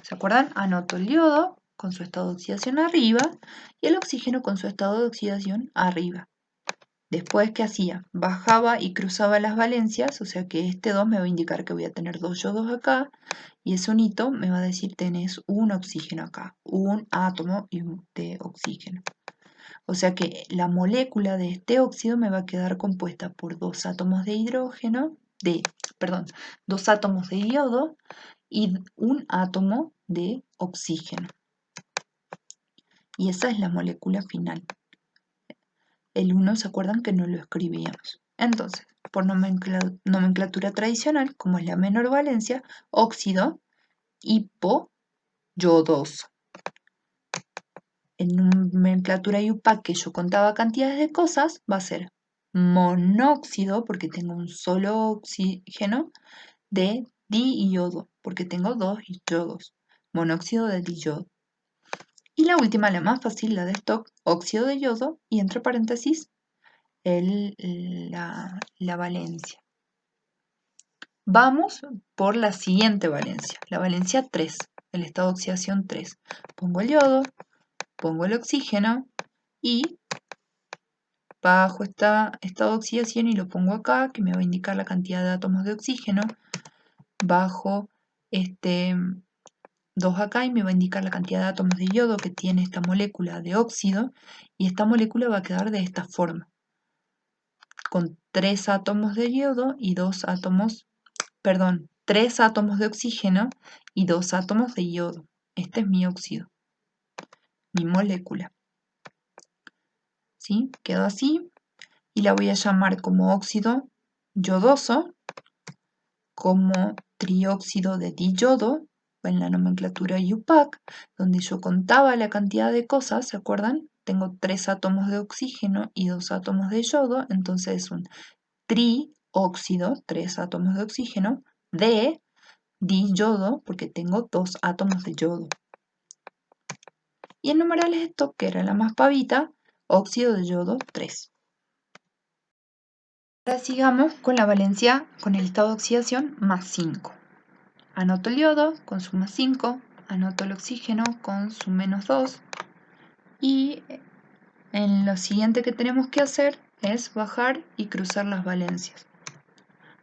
¿se acuerdan? Anoto el yodo con su estado de oxidación arriba y el oxígeno con su estado de oxidación arriba. Después, ¿qué hacía? Bajaba y cruzaba las valencias, o sea que este 2 me va a indicar que voy a tener 2 yodos acá, y ese unito me va a decir tenés un oxígeno acá, un átomo de oxígeno. O sea que la molécula de este óxido me va a quedar compuesta por 2 átomos de hidrógeno, perdón, 2 átomos de yodo y un átomo de oxígeno. Y esa es la molécula final. El 1, ¿se acuerdan que no lo escribíamos? Entonces, por nomenclatura tradicional, como es la menor valencia, óxido hipoyodoso. En nomenclatura IUPAC, que yo contaba cantidades de cosas, va a ser monóxido, porque tengo un solo oxígeno, de diyodo, porque tengo 2 yodos. Monóxido de diyodo. Y la última, la más fácil, la de Stock, óxido de yodo, y entre paréntesis, la valencia. Vamos por la siguiente valencia, la valencia 3, el estado de oxidación 3. Pongo el yodo, pongo el oxígeno y bajo esta estado de oxidación y lo pongo acá, que me va a indicar la cantidad de átomos de oxígeno. Bajo este 2 acá y me va a indicar la cantidad de átomos de yodo que tiene esta molécula de óxido, y esta molécula va a quedar de esta forma, con 3 átomos de yodo y 3 átomos de oxígeno y 2 átomos de yodo. Este es mi óxido, mi molécula. ¿Sí? Quedó así y la voy a llamar como óxido yodoso, como trióxido de diyodo, en la nomenclatura IUPAC, donde yo contaba la cantidad de cosas, ¿se acuerdan? Tengo 3 átomos de oxígeno y 2 átomos de yodo, entonces es un trióxido, 3 átomos de oxígeno, de diyodo, porque tengo 2 átomos de yodo. Y en numerales esto, que era la más pavita, óxido de yodo 3. Ahora sigamos con la valencia, con el estado de oxidación más 5. Anoto el yodo con su más 5, anoto el oxígeno con su menos 2, y en lo siguiente que tenemos que hacer es bajar y cruzar las valencias.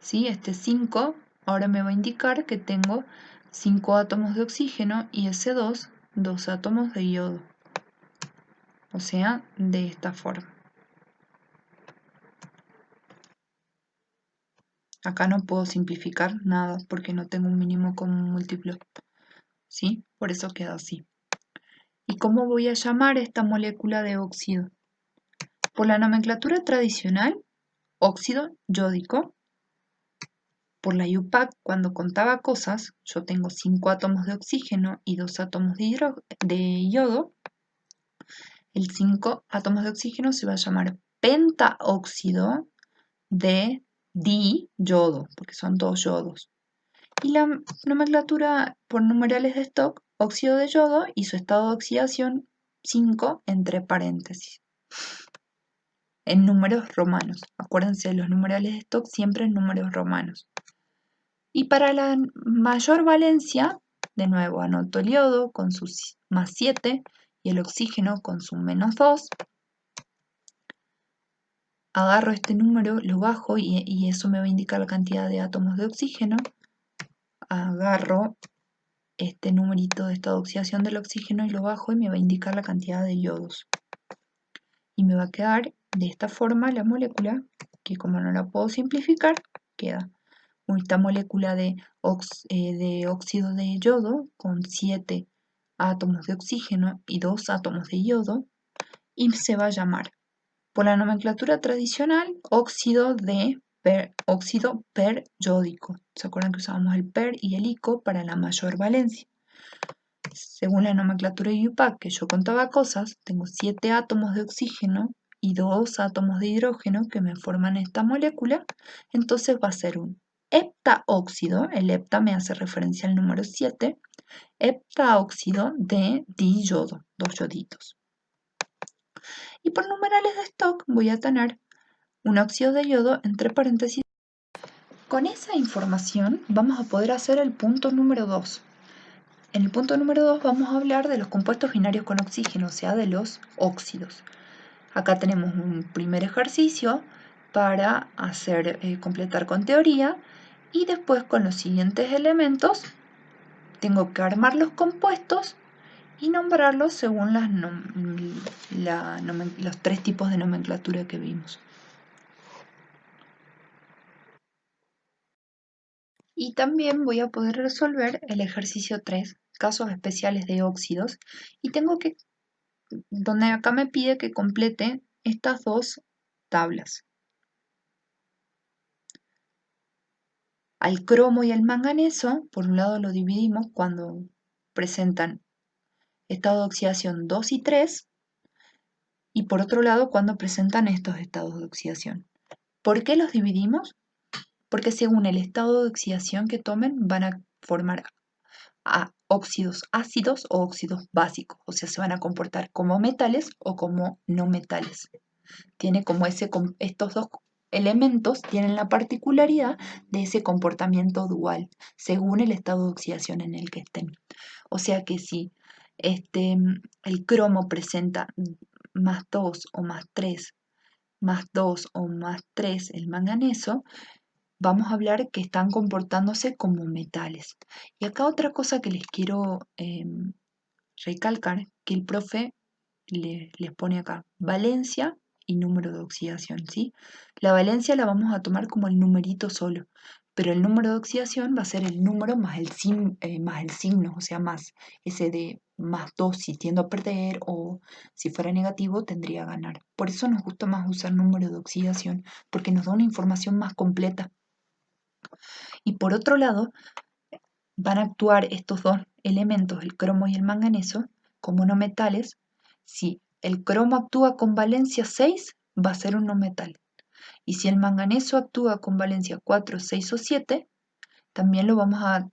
¿Sí? Este 5 ahora me va a indicar que tengo 5 átomos de oxígeno y ese 2 átomos de yodo. O sea, de esta forma. Acá no puedo simplificar nada porque no tengo un mínimo común múltiplo. ¿Sí? Por eso queda así. ¿Y cómo voy a llamar esta molécula de óxido? Por la nomenclatura tradicional, óxido yódico. Por la IUPAC, cuando contaba cosas, yo tengo 5 átomos de oxígeno y 2 átomos de yodo. El 5 átomos de oxígeno se va a llamar pentaóxido de diyodo, porque son 2 yodos. Y la nomenclatura por numerales de Stock óxido de yodo y su estado de oxidación 5 entre paréntesis, en números romanos. Acuérdense, los numerales de stock siempre en números romanos. Y para la mayor valencia, de nuevo anoto el yodo con su más 7 y el oxígeno con su menos 2. Agarro este número, lo bajo y eso me va a indicar la cantidad de átomos de oxígeno. Agarro este numerito de estado de oxidación del oxígeno y lo bajo y me va a indicar la cantidad de yodos. Y me va a quedar de esta forma la molécula, que como no la puedo simplificar, queda esta molécula de óxido de yodo con 7 átomos de oxígeno y 2 átomos de yodo, y se va a llamar, por la nomenclatura tradicional, óxido periódico. ¿Se acuerdan que usábamos el per y el ico para la mayor valencia? Según la nomenclatura de IUPAC, que yo contaba cosas, tengo 7 átomos de oxígeno y 2 átomos de hidrógeno que me forman esta molécula, entonces va a ser un heptaóxido, el hepta me hace referencia al número 7, heptaóxido de diyodo, 2 yoditos. Y por numerales de stock voy a tener un óxido de yodo entre paréntesis. Con esa información vamos a poder hacer el punto número 2. En el punto número 2 vamos a hablar de los compuestos binarios con oxígeno, o sea, de los óxidos. Acá tenemos un primer ejercicio para completar con teoría, y después con los siguientes elementos tengo que armar los compuestos y nombrarlos según los 3 tipos de nomenclatura que vimos. Y también voy a poder resolver el ejercicio 3, casos especiales de óxidos, y tengo que, donde acá me pide que complete estas 2 tablas. Al cromo y al manganeso, por un lado lo dividimos cuando presentan estado de oxidación 2 y 3, y por otro lado cuando presentan estos estados de oxidación. ¿Por qué los dividimos? Porque según el estado de oxidación que tomen van a formar óxidos ácidos o óxidos básicos, o sea, se van a comportar como metales o como no metales. Tiene como estos 2 elementos tienen la particularidad de ese comportamiento dual, según el estado de oxidación en el que estén. O sea que si el cromo presenta más 2 o más 3, más 2 o más 3 el manganeso, vamos a hablar que están comportándose como metales. Y acá otra cosa que les quiero recalcar, que el profe les pone acá valencia y número de oxidación, ¿sí? La valencia la vamos a tomar como el numerito solo, pero el número de oxidación va a ser el número más el signo, o sea, más ese de más 2 si tiendo a perder, o si fuera negativo tendría a ganar. Por eso nos gusta más usar número de oxidación, porque nos da una información más completa. Y por otro lado, van a actuar estos 2 elementos, el cromo y el manganeso, como no metales. Si el cromo actúa con valencia 6, va a ser un no metal. Y si el manganeso actúa con valencia 4, 6 o 7, también lo vamos a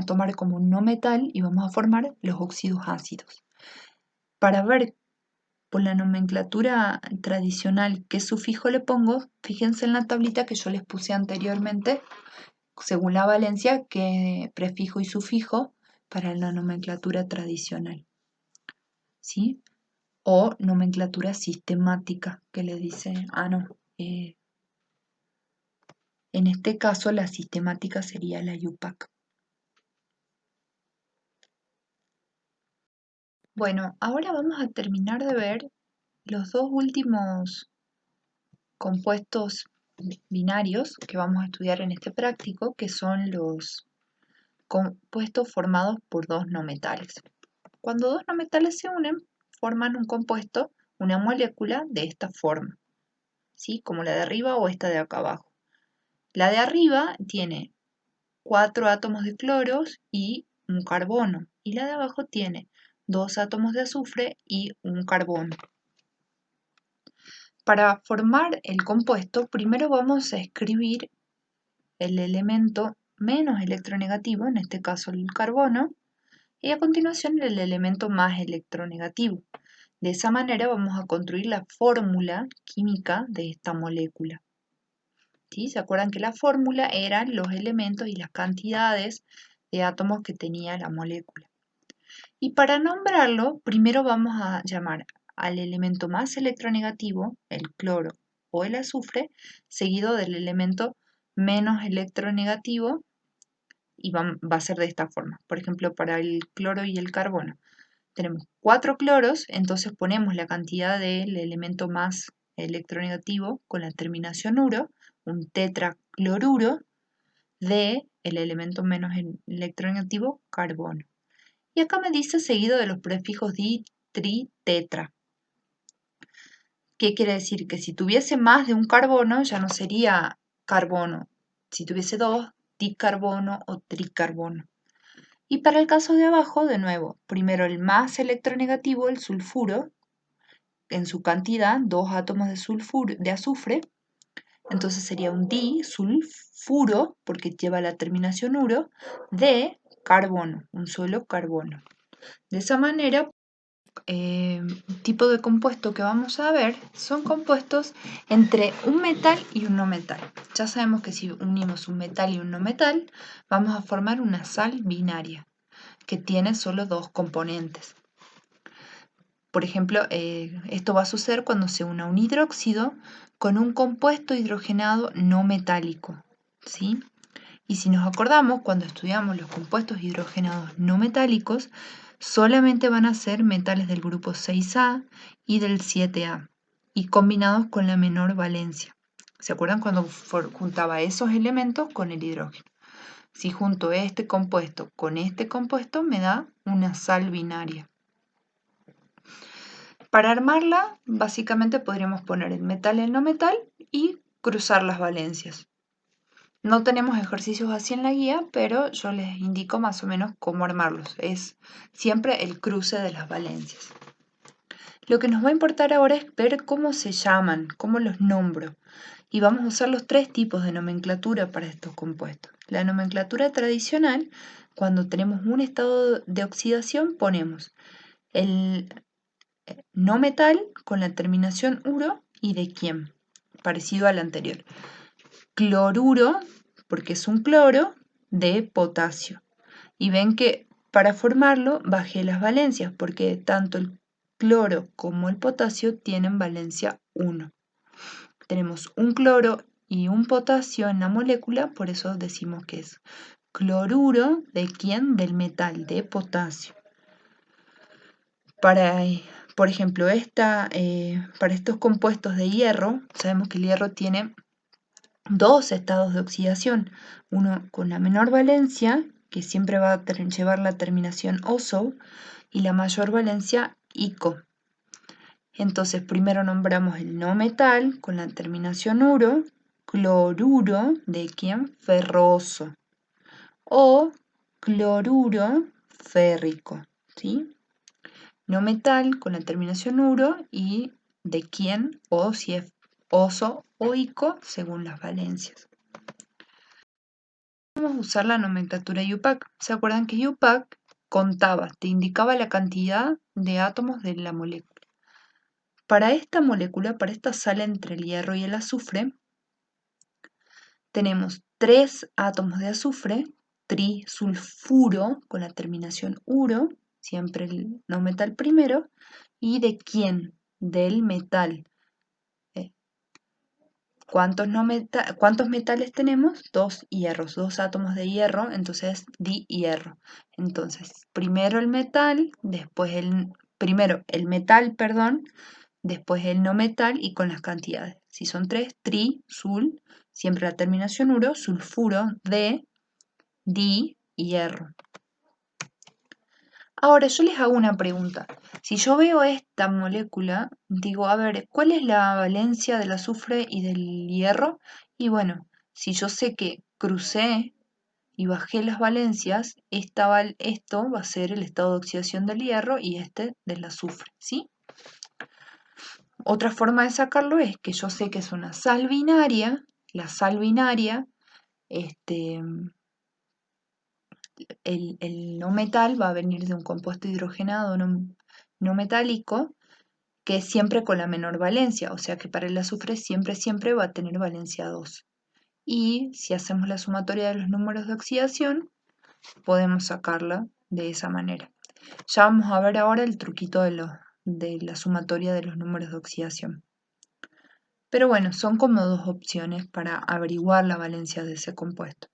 tomar como un no metal y vamos a formar los óxidos ácidos. Para ver por la nomenclatura tradicional qué sufijo le pongo, fíjense en la tablita que yo les puse anteriormente, según la valencia, qué prefijo y sufijo para la nomenclatura tradicional, ¿sí? O nomenclatura sistemática, que le dice, en este caso la sistemática sería la IUPAC. Bueno, ahora vamos a terminar de ver los 2 últimos compuestos binarios que vamos a estudiar en este práctico, que son los compuestos formados por 2 no metales. Cuando 2 no metales se unen, forman un compuesto, una molécula de esta forma, ¿sí? Como la de arriba o esta de acá abajo. La de arriba tiene 4 átomos de cloros y un carbono, y la de abajo tiene 2 átomos de azufre y un carbono. Para formar el compuesto, primero vamos a escribir el elemento menos electronegativo, en este caso el carbono, y a continuación el elemento más electronegativo. De esa manera vamos a construir la fórmula química de esta molécula. ¿Sí? ¿Se acuerdan que la fórmula eran los elementos y las cantidades de átomos que tenía la molécula? Y para nombrarlo, primero vamos a llamar al elemento más electronegativo, el cloro o el azufre, seguido del elemento menos electronegativo, y va a ser de esta forma. Por ejemplo, para el cloro y el carbono tenemos 4 cloros, entonces ponemos la cantidad del elemento más electronegativo con la terminación uro, un tetracloruro, de el elemento menos electronegativo, carbono. Y acá me dice seguido de los prefijos di, tri, tetra. ¿Qué quiere decir? Que si tuviese más de un carbono ya no sería carbono. Si tuviese dos, dicarbono o tricarbono. Y para el caso de abajo, de nuevo, primero el más electronegativo, el sulfuro, en su cantidad, 2 átomos de azufre, entonces sería un disulfuro, porque lleva la terminación uro, de carbono, un solo carbono. De esa manera, tipo de compuesto que vamos a ver son compuestos entre un metal y un no metal. Ya sabemos que si unimos un metal y un no metal, vamos a formar una sal binaria que tiene solo 2 componentes. Por ejemplo, esto va a suceder cuando se una un hidróxido con un compuesto hidrogenado no metálico, ¿sí? Y si nos acordamos, cuando estudiamos los compuestos hidrogenados no metálicos, solamente van a ser metales del grupo 6A y del 7A, y combinados con la menor valencia. ¿Se acuerdan cuando juntaba esos elementos con el hidrógeno? Si junto este compuesto con este compuesto, me da una sal binaria. Para armarla, básicamente podríamos poner el metal y el no metal y cruzar las valencias. No tenemos ejercicios así en la guía, pero yo les indico más o menos cómo armarlos. Es siempre el cruce de las valencias. Lo que nos va a importar ahora es ver cómo se llaman, cómo los nombro. Y vamos a usar los 3 tipos de nomenclatura para estos compuestos. La nomenclatura tradicional, cuando tenemos un estado de oxidación, ponemos el no metal con la terminación uro y de quién, parecido al anterior. Cloruro, porque es un cloro, de potasio. Y ven que para formarlo bajé las valencias, porque tanto el cloro como el potasio tienen valencia 1. Tenemos un cloro y un potasio en la molécula, por eso decimos que es cloruro de quién, del metal, de potasio. Por ejemplo, para estos compuestos de hierro, sabemos que el hierro tiene 2 estados de oxidación, uno con la menor valencia, que siempre va a llevar la terminación oso, y la mayor valencia ico. Entonces primero nombramos el no metal con la terminación uro, cloruro de quién, ferroso, o cloruro férrico, ¿sí? No metal con la terminación uro y de quién, o si es oso o ico, según las valencias. Vamos a usar la nomenclatura IUPAC. ¿Se acuerdan que IUPAC contaba, te indicaba la cantidad de átomos de la molécula? Para esta molécula, para esta sal entre el hierro y el azufre, tenemos 3 átomos de azufre, trisulfuro con la terminación uro, siempre el no metal primero, y de quién, del metal. ¿Cuántos metales tenemos? 2 hierros, 2 átomos de hierro, entonces dihierro. Entonces, primero el metal, primero el metal, perdón, después el no metal y con las cantidades. Si son 3, tri-sul, siempre la terminación uro, sulfuro de dihierro. Ahora yo les hago una pregunta. Si yo veo esta molécula, digo, a ver, ¿cuál es la valencia del azufre y del hierro? Y bueno, si yo sé que crucé y bajé las valencias, esto va a ser el estado de oxidación del hierro y este del azufre, ¿sí? Otra forma de sacarlo es que yo sé que es una sal binaria, la sal binaria, el no metal va a venir de un compuesto hidrogenado no metálico, que es siempre con la menor valencia, o sea que para el azufre siempre va a tener valencia 2. Y si hacemos la sumatoria de los números de oxidación, podemos sacarla de esa manera. Ya vamos a ver ahora el truquito de la sumatoria de los números de oxidación. Pero bueno, son como dos opciones para averiguar la valencia de ese compuesto.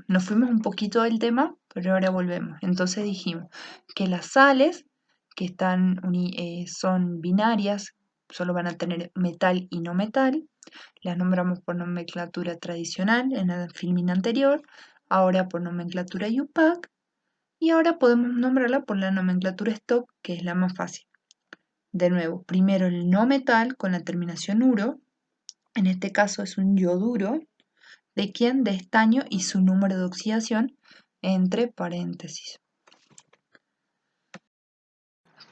Nos fuimos un poquito del tema, pero ahora volvemos. Entonces dijimos que las sales que son binarias, solo van a tener metal y no metal. Las nombramos por nomenclatura tradicional en el filmín anterior, ahora por nomenclatura IUPAC, y ahora podemos nombrarla por la nomenclatura stock, que es la más fácil. De nuevo, primero el no metal con la terminación uro, en este caso es un yoduro, ¿de quién? De estaño y su número de oxidación entre paréntesis.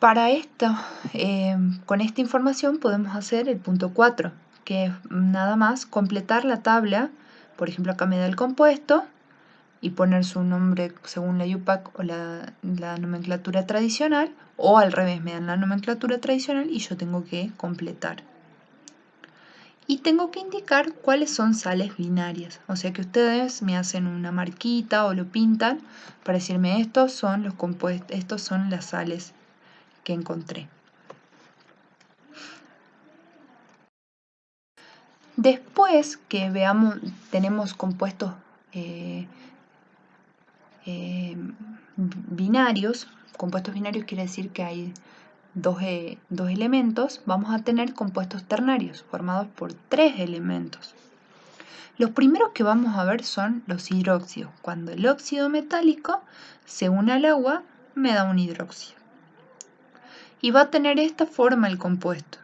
Para esto, con esta información podemos hacer el punto 4, que es nada más completar la tabla. Por ejemplo, acá me da el compuesto y poner su nombre según la IUPAC o la nomenclatura tradicional, o al revés, me dan la nomenclatura tradicional y yo tengo que completar. Y tengo que indicar cuáles son sales binarias, o sea que ustedes me hacen una marquita o lo pintan para decirme estos son los compuestos, estos son las sales que encontré. Después que veamos, tenemos compuestos binarios. Compuestos binarios quiere decir que hay dos elementos. Vamos a tener compuestos ternarios formados por 3 elementos. Los primeros que vamos a ver son los hidróxidos. Cuando el óxido metálico se une al agua, me da un hidróxido. Y va a tener esta forma el compuesto.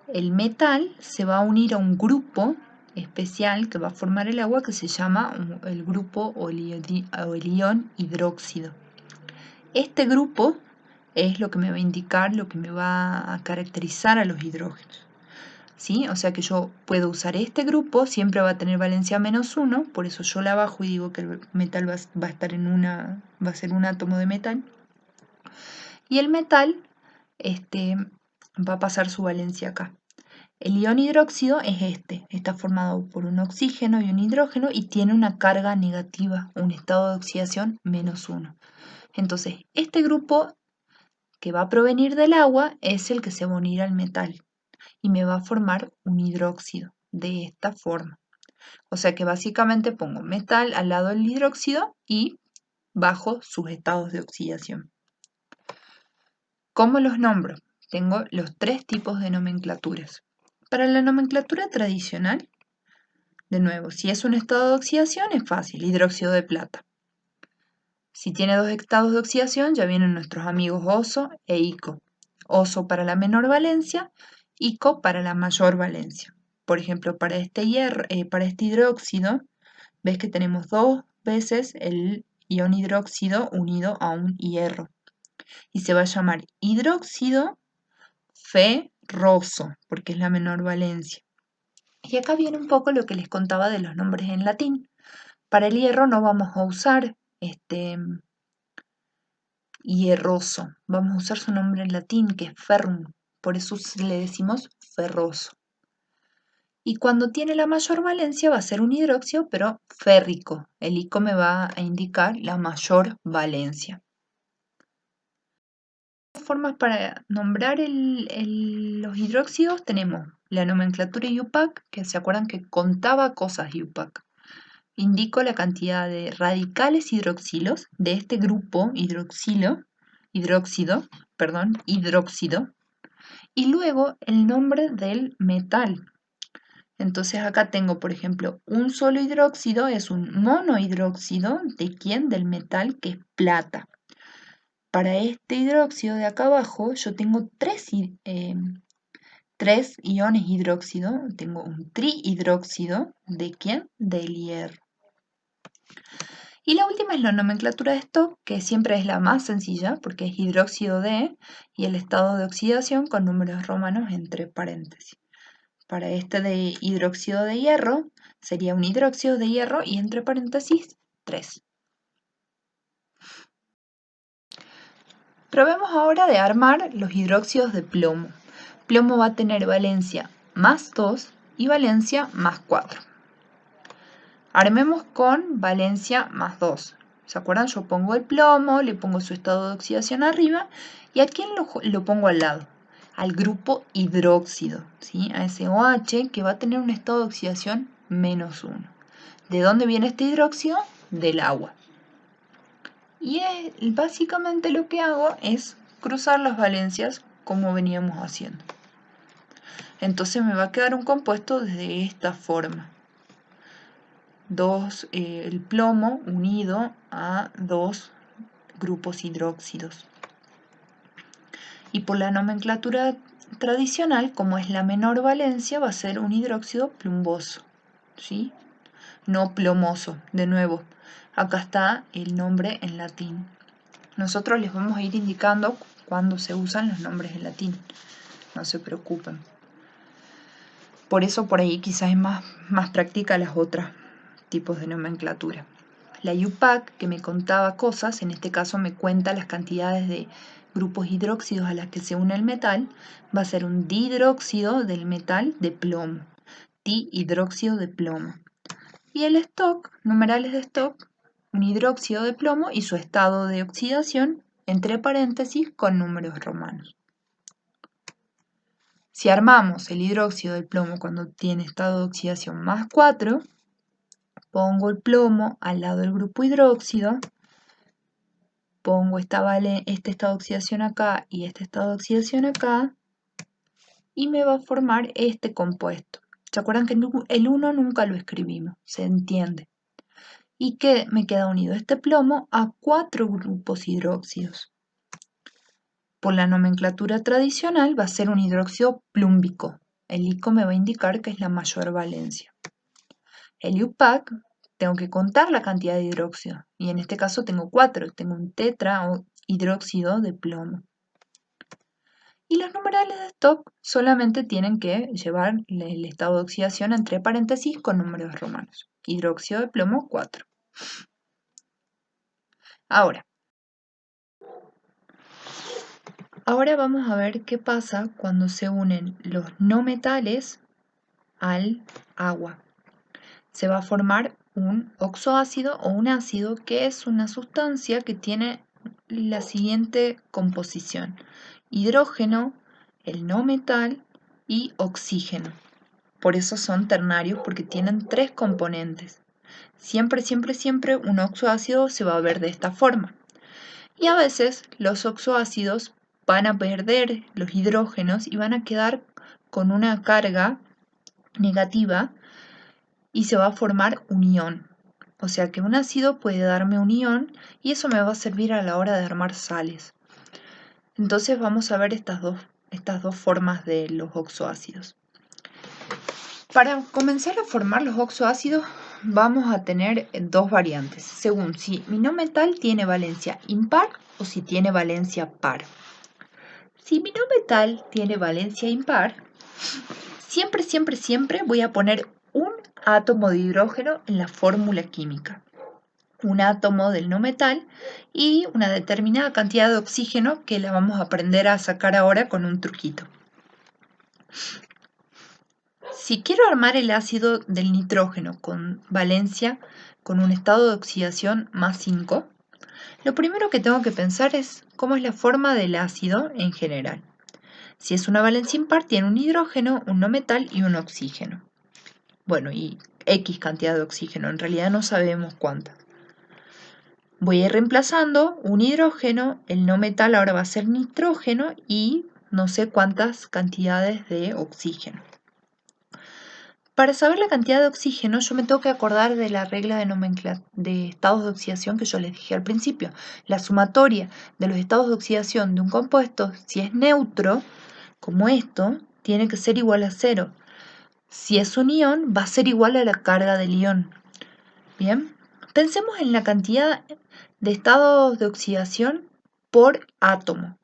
El metal se va a unir a un grupo especial que va a formar el agua, que se llama el grupo o el ion hidróxido. Este grupo es lo que me va a indicar, lo que me va a caracterizar a los hidrógenos. ¿Sí? O sea que yo puedo usar este grupo, siempre va a tener valencia -1, por eso yo la bajo y digo que el metal va a estar va a ser un átomo de metal. Y el metal va a pasar su valencia acá. El ion hidróxido es está formado por un oxígeno y un hidrógeno y tiene una carga negativa, un estado de oxidación -1. Entonces, este grupo que va a provenir del agua es el que se va a unir al metal y me va a formar un hidróxido de esta forma. O sea que básicamente pongo metal al lado del hidróxido y bajo sus estados de oxidación. ¿Cómo los nombro? Tengo los 3 tipos de nomenclaturas. Para la nomenclatura tradicional, de nuevo, si es un estado de oxidación es fácil, hidróxido de plata. Si tiene 2 estados de oxidación, ya vienen nuestros amigos oso e ico. Oso para la menor valencia, ico para la mayor valencia. Por ejemplo, para este hidróxido, ves que tenemos 2 veces el ion hidróxido unido a un hierro. Y se va a llamar hidróxido ferroso, porque es la menor valencia. Y acá viene un poco lo que les contaba de los nombres en latín. Para el hierro no vamos a usar hierroso, vamos a usar su nombre en latín, que es ferrum, por eso le decimos ferroso. Y cuando tiene la mayor valencia va a ser un hidróxido, pero férrico. El ico me va a indicar la mayor valencia. Formas para nombrar los hidróxidos tenemos la nomenclatura IUPAC, que se acuerdan que contaba cosas IUPAC. Indico la cantidad de radicales hidroxilos de este grupo hidróxido, y luego el nombre del metal. Entonces acá tengo, por ejemplo, un solo hidróxido es un monohidróxido, ¿de quién? Del metal, que es plata. Para este hidróxido de acá abajo yo tengo 3 iones hidróxido, tengo un trihidróxido, ¿de quién? Del hierro. Y la última es la nomenclatura de stock, que siempre es la más sencilla porque es hidróxido de y el estado de oxidación con números romanos entre paréntesis. Para este de hidróxido de hierro Sería un hidróxido de hierro y entre paréntesis 3. Probemos ahora de armar los hidróxidos de plomo. Plomo va a tener valencia más 2 y valencia más 4. Armemos con valencia más 2. ¿Se acuerdan? Yo pongo el plomo, le pongo su estado de oxidación arriba y ¿a quién lo pongo al lado? Al grupo hidróxido, ¿sí? A ese OH que va a tener un estado de oxidación menos 1. ¿De dónde viene este hidróxido? Del agua. Y básicamente lo que hago es cruzar las valencias como veníamos haciendo. Entonces me va a quedar un compuesto de esta forma. El plomo unido a 2 grupos hidróxidos. Y por la nomenclatura tradicional, como es la menor valencia, va a ser un hidróxido plumboso, ¿sí? No plomoso, de nuevo. Acá está el nombre en latín. Nosotros les vamos a ir indicando cuando se usan los nombres en latín. No se preocupen. Por eso por ahí quizás es más práctica las otras tipos de nomenclatura. La UPAC, que me contaba cosas, en este caso me cuenta las cantidades de grupos hidróxidos a las que se une el metal, va a ser un dihidróxido del metal de plomo, dihidróxido de plomo. Y el stock, numerales de stock, un hidróxido de plomo y su estado de oxidación, entre paréntesis, con números romanos. Si armamos el hidróxido del plomo cuando tiene estado de oxidación más 4, pongo el plomo al lado del grupo hidróxido, pongo este estado de oxidación acá y este estado de oxidación acá, y me va a formar este compuesto. ¿Se acuerdan que el 1 nunca lo escribimos? Se entiende. Y que me queda unido este plomo a 4 grupos hidróxidos. Por la nomenclatura tradicional va a ser un hidróxido plúmbico. El ico me va a indicar que es la mayor valencia. El UPAC, tengo que contar la cantidad de hidróxido. Y en este caso tengo 4. Tengo un tetrahidróxido de plomo. Y los numerales de stock solamente tienen que llevar el estado de oxidación entre paréntesis con números romanos. Hidróxido de plomo 4. Ahora vamos a ver qué pasa cuando se unen los no metales al agua. Se va a formar un oxoácido o un ácido, que es una sustancia que tiene la siguiente composición: hidrógeno, el no metal y oxígeno. Por eso son ternarios, porque tienen 3 componentes. Siempre, siempre, siempre un oxoácido se va a ver de esta forma. Y a veces los oxoácidos van a perder los hidrógenos y van a quedar con una carga negativa y se va a formar un ion. O sea que un ácido puede darme un ion y eso me va a servir a la hora de armar sales. Entonces vamos a ver estas dos formas de los oxoácidos. Para comenzar a formar los oxoácidos vamos a tener 2 variantes, según si mi no metal tiene valencia impar o si tiene valencia par. Si mi no metal tiene valencia impar, siempre, siempre, siempre voy a poner un átomo de hidrógeno en la fórmula química, un átomo del no metal y una determinada cantidad de oxígeno que la vamos a aprender a sacar ahora con un truquito. Si quiero armar el ácido del nitrógeno con valencia con un estado de oxidación más 5, lo primero que tengo que pensar es cómo es la forma del ácido en general. Si es una valencia impar, tiene un hidrógeno, un no metal y un oxígeno. Bueno, y X cantidad de oxígeno, en realidad no sabemos cuántas. Voy a ir reemplazando un hidrógeno, el no metal ahora va a ser nitrógeno y no sé cuántas cantidades de oxígeno. Para saber la cantidad de oxígeno, yo me tengo que acordar de la regla de estados de oxidación que yo les dije al principio. La sumatoria de los estados de oxidación de un compuesto, si es neutro, como esto, tiene que ser igual a 0. Si es un ion, va a ser igual a la carga del ion. Bien, pensemos en la cantidad de estados de oxidación por átomo.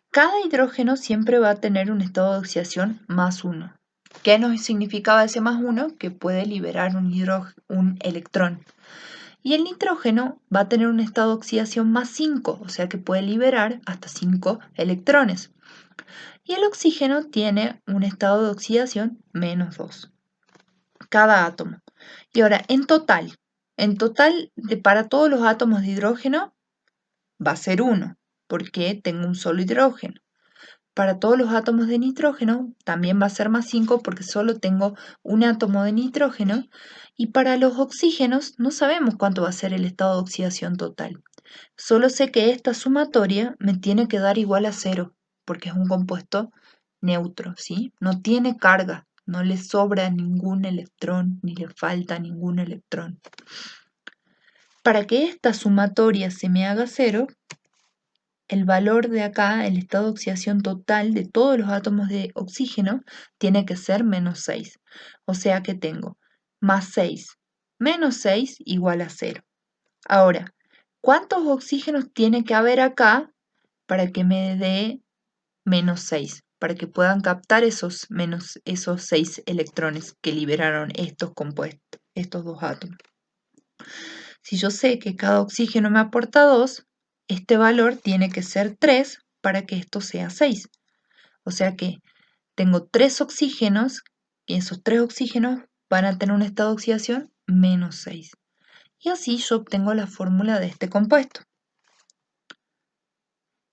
Cada hidrógeno siempre va a tener un estado de oxidación más 1. ¿Qué nos significaba ese +1? Que puede liberar un electrón. Y el nitrógeno va a tener un estado de oxidación +5, o sea que puede liberar hasta 5 electrones. Y el oxígeno tiene un estado de oxidación -2, cada átomo. Y ahora, en total, para todos los átomos de hidrógeno va a ser 1, porque tengo un solo hidrógeno. Para todos los átomos de nitrógeno también va a ser +5 porque solo tengo un átomo de nitrógeno. Y para los oxígenos no sabemos cuánto va a ser el estado de oxidación total. Solo sé que esta sumatoria me tiene que dar igual a 0 porque es un compuesto neutro, ¿sí? No tiene carga, no le sobra ningún electrón ni le falta ningún electrón. Para que esta sumatoria se me haga 0, el valor de acá, el estado de oxidación total de todos los átomos de oxígeno, tiene que ser -6. O sea que tengo +6 menos 6 igual a 0. Ahora, ¿cuántos oxígenos tiene que haber acá para que me dé -6? Para que puedan captar esos 6 electrones que liberaron estos compuestos, estos dos átomos. Si yo sé que cada oxígeno me aporta 2, este valor tiene que ser 3 para que esto sea 6. O sea que tengo 3 oxígenos y esos 3 oxígenos van a tener un estado de oxidación -6. Y así yo obtengo la fórmula de este compuesto.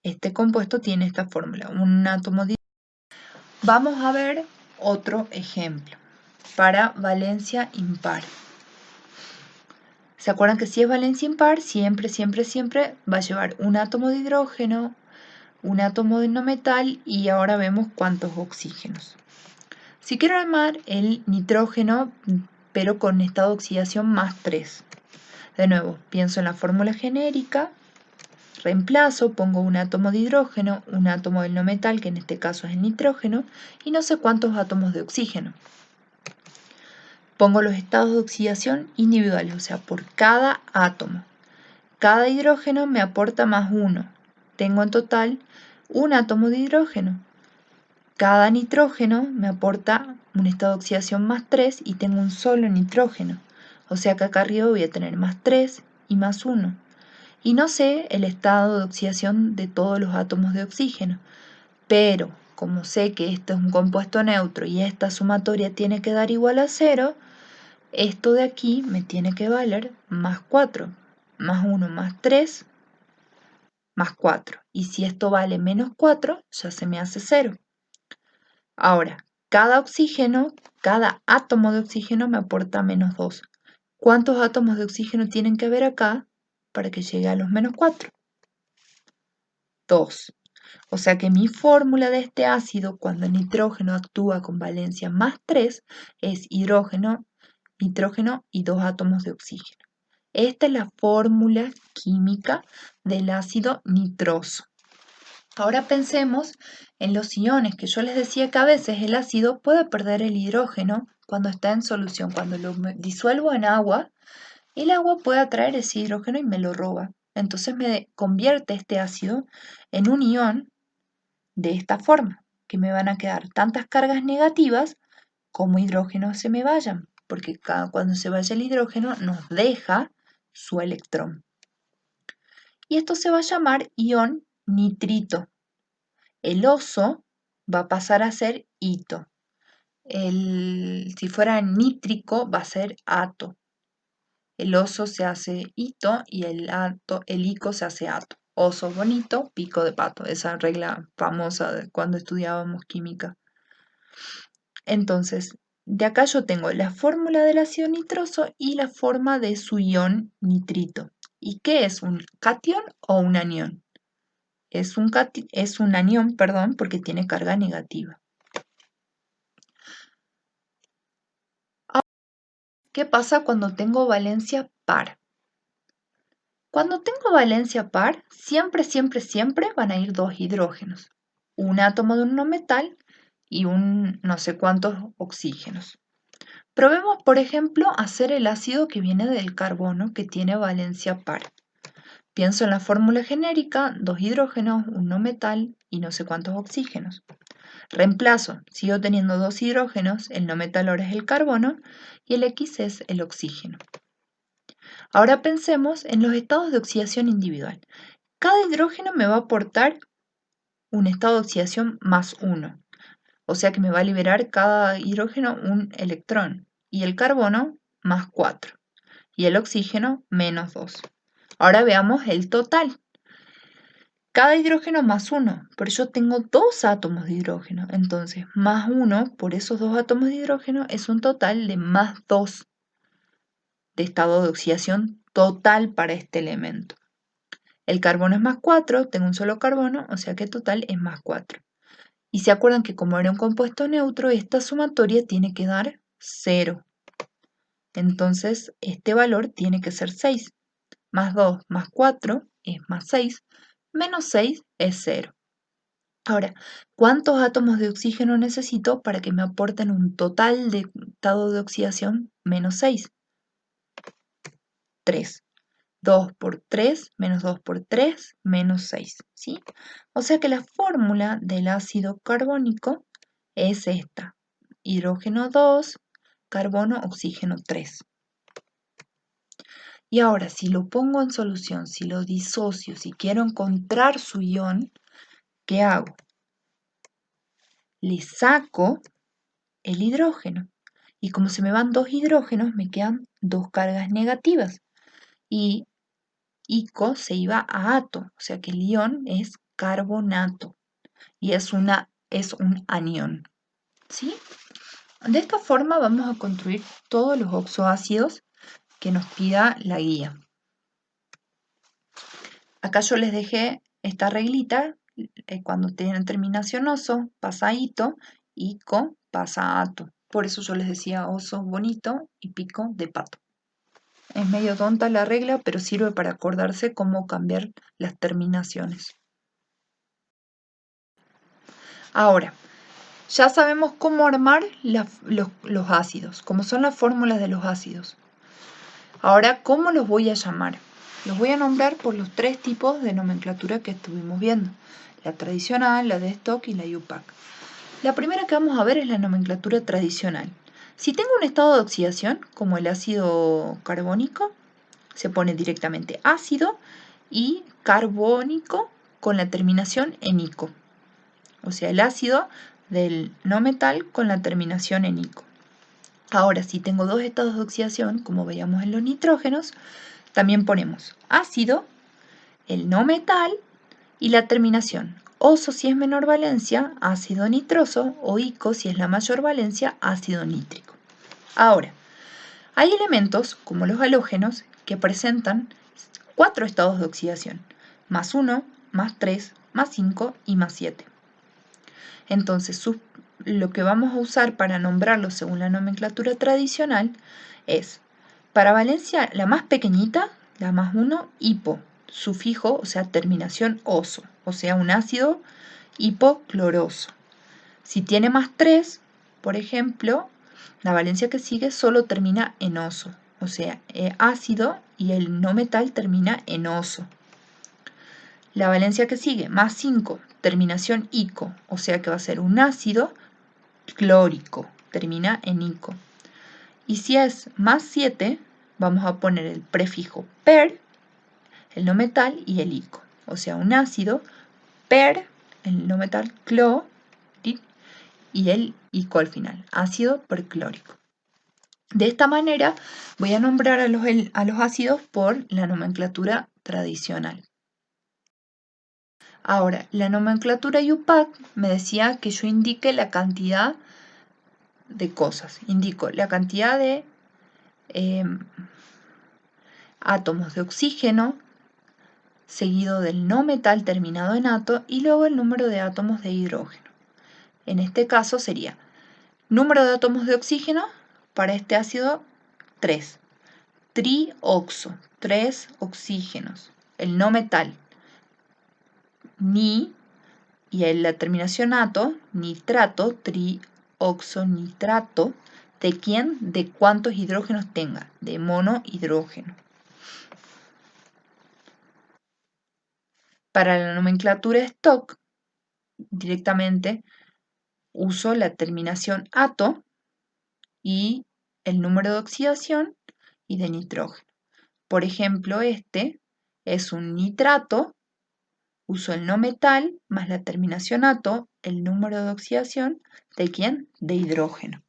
Este compuesto tiene esta fórmula, un átomo de... Vamos a ver otro ejemplo para valencia impar. ¿Se acuerdan que si es valencia impar, siempre va a llevar un átomo de hidrógeno, un átomo de no metal y ahora vemos cuántos oxígenos? Si quiero armar el nitrógeno, pero con estado de oxidación +3. De nuevo, pienso en la fórmula genérica, reemplazo, pongo un átomo de hidrógeno, un átomo del no metal, que en este caso es el nitrógeno, y no sé cuántos átomos de oxígeno. Pongo los estados de oxidación individuales, o sea, por cada átomo. Cada hidrógeno me aporta +1. Tengo en total un átomo de hidrógeno. Cada nitrógeno me aporta un estado de oxidación +3 y tengo un solo nitrógeno. O sea que acá arriba voy a tener +3 y +1. Y no sé el estado de oxidación de todos los átomos de oxígeno. Pero como sé que esto es un compuesto neutro y esta sumatoria tiene que dar igual a 0, esto de aquí me tiene que valer +4. +1 +3 +4. Y si esto vale -4, ya se me hace 0. Ahora, cada átomo de oxígeno me aporta -2. ¿Cuántos átomos de oxígeno tienen que haber acá para que llegue a los -4? 2. O sea que mi fórmula de este ácido, cuando el nitrógeno actúa con valencia +3, es hidrógeno, nitrógeno y 2 átomos de oxígeno. Esta es la fórmula química del ácido nitroso. Ahora pensemos en los iones, que yo les decía que a veces el ácido puede perder el hidrógeno cuando está en solución. Cuando lo disuelvo en agua, el agua puede atraer ese hidrógeno y me lo roba. Entonces me convierte este ácido en un ion de esta forma, que me van a quedar tantas cargas negativas como hidrógenos se me vayan, porque cuando se vaya el hidrógeno nos deja su electrón. Y esto se va a llamar ion nitrito. El oso va a pasar a ser hito. Si fuera nítrico va a ser ato. El oso se hace hito y el ico se hace ato. Oso bonito, pico de pato. Esa regla famosa de cuando estudiábamos química. Entonces, de acá yo tengo la fórmula del ácido nitroso y la forma de su ion nitrito. ¿Y qué es un catión o un anión? Es un anión, perdón, porque tiene carga negativa. ¿Qué pasa cuando tengo valencia par? Cuando tengo valencia par, siempre van a ir 2 hidrógenos. Un átomo de un no metal y un no sé cuántos oxígenos. Probemos, por ejemplo, hacer el ácido que viene del carbono, que tiene valencia par. Pienso en la fórmula genérica, 2 hidrógenos, un no metal y no sé cuántos oxígenos. Reemplazo, sigo teniendo 2 hidrógenos, el no metal ahora es el carbono y el X es el oxígeno. Ahora pensemos en los estados de oxidación individual. Cada hidrógeno me va a aportar un estado de oxidación más 1, o sea que me va a liberar cada hidrógeno un electrón, y el carbono más 4, y el oxígeno menos 2. Ahora veamos el total. Cada hidrógeno más 1, pero yo tengo 2 átomos de hidrógeno, entonces más 1 por esos 2 átomos de hidrógeno es un total de más 2 de estado de oxidación total para este elemento. El carbono es más 4, tengo un solo carbono, o sea que el total es más 4. Y se acuerdan que como era un compuesto neutro, esta sumatoria tiene que dar 0. Entonces, este valor tiene que ser 6. Más 2 más 4 es más 6. Menos 6 es 0. Ahora, ¿cuántos átomos de oxígeno necesito para que me aporten un total de estado de oxidación menos 6? 3. 2 por 3 menos 2 por 3 menos 6, ¿sí? O sea que la fórmula del ácido carbónico es esta. Hidrógeno 2, carbono, oxígeno 3. Y ahora, si lo pongo en solución, si lo disocio, si quiero encontrar su ion, ¿qué hago? Le saco el hidrógeno. Y como se me van 2 hidrógenos, me quedan 2 cargas negativas. Y ico se iba a ato, o sea que el ion es carbonato y es un anión, ¿sí? De esta forma vamos a construir todos los oxoácidos que nos pida la guía. Acá yo les dejé esta reglita, cuando tienen terminación oso, pasa a ito, ico pasa a ato. Por eso yo les decía oso bonito y pico de pato. Es medio tonta la regla, pero sirve para acordarse cómo cambiar las terminaciones. Ahora, ya sabemos cómo armar los ácidos, cómo son las fórmulas de los ácidos. Ahora, ¿cómo los voy a llamar? Los voy a nombrar por los 3 tipos de nomenclatura que estuvimos viendo. La tradicional, la de stock y la UPAC. La primera que vamos a ver es la nomenclatura tradicional. Si tengo un estado de oxidación, como el ácido carbónico, se pone directamente ácido y carbónico con la terminación en ico. O sea, el ácido del no metal con la terminación en ico. Ahora, si tengo 2 estados de oxidación, como veíamos en los nitrógenos, también ponemos ácido, el no metal y la terminación oso si es menor valencia, ácido nitroso, o ico si es la mayor valencia, ácido nítrico. Ahora, hay elementos, como los halógenos, que presentan 4 estados de oxidación, más 1, más 3, más 5 y más 7. Entonces, lo que vamos a usar para nombrarlos según la nomenclatura tradicional es, para valencia, la más pequeñita, la más 1, hipo, sufijo, o sea, terminación oso, o sea, un ácido hipocloroso. Si tiene más 3, por ejemplo, la valencia que sigue solo termina en oso, o sea, ácido y el no metal termina en oso. La valencia que sigue, más 5, terminación ico, o sea que va a ser un ácido clórico, termina en ico. Y si es más 7, vamos a poner el prefijo per, el no metal y el ico, o sea un ácido per, el no metal clo, y el ico al final, ácido perclórico. De esta manera voy a nombrar a los ácidos por la nomenclatura tradicional. Ahora, la nomenclatura UPAC me decía que yo indique la cantidad de cosas. Indico la cantidad de átomos de oxígeno, seguido del no metal terminado en ato, y luego el número de átomos de hidrógeno. En este caso sería número de átomos de oxígeno para este ácido 3. Trioxo, 3 oxígenos. El no metal, ni, y la terminación ato, nitrato, trioxonitrato. ¿De quién? De cuántos hidrógenos tenga, de monohidrógeno. Para la nomenclatura stock, directamente uso la terminación ato y el número de oxidación y de nitrógeno. Por ejemplo, este es un nitrato, uso el no metal más la terminación ato, el número de oxidación, ¿de quién? De hidrógeno.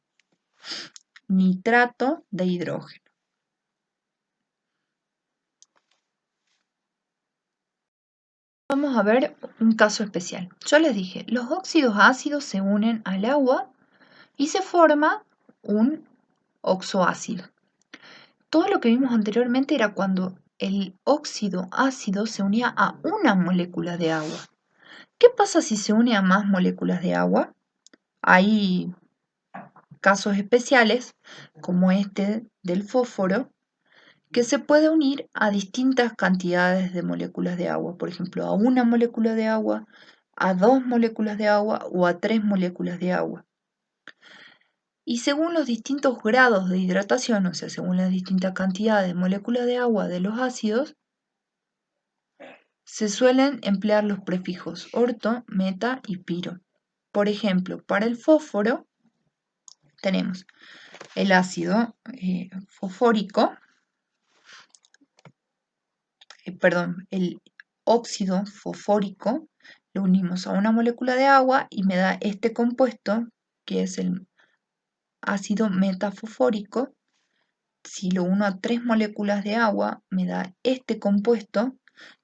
Nitrato de hidrógeno. Vamos a ver un caso especial. Yo les dije, los óxidos ácidos se unen al agua y se forma un oxoácido. Todo lo que vimos anteriormente era cuando el óxido ácido se unía a una molécula de agua. ¿Qué pasa si se une a más moléculas de agua? Hay casos especiales, como este del fósforo, que se puede unir a distintas cantidades de moléculas de agua, por ejemplo, a una molécula de agua, a 2 moléculas de agua o a 3 moléculas de agua. Y según los distintos grados de hidratación, o sea, según las distintas cantidades de moléculas de agua de los ácidos, se suelen emplear los prefijos orto, meta y piro. Por ejemplo, para el fósforo tenemos el ácido fosfórico, el óxido fosfórico, lo unimos a una molécula de agua y me da este compuesto, que es el ácido metafosfórico. Si lo uno a 3 moléculas de agua, me da este compuesto,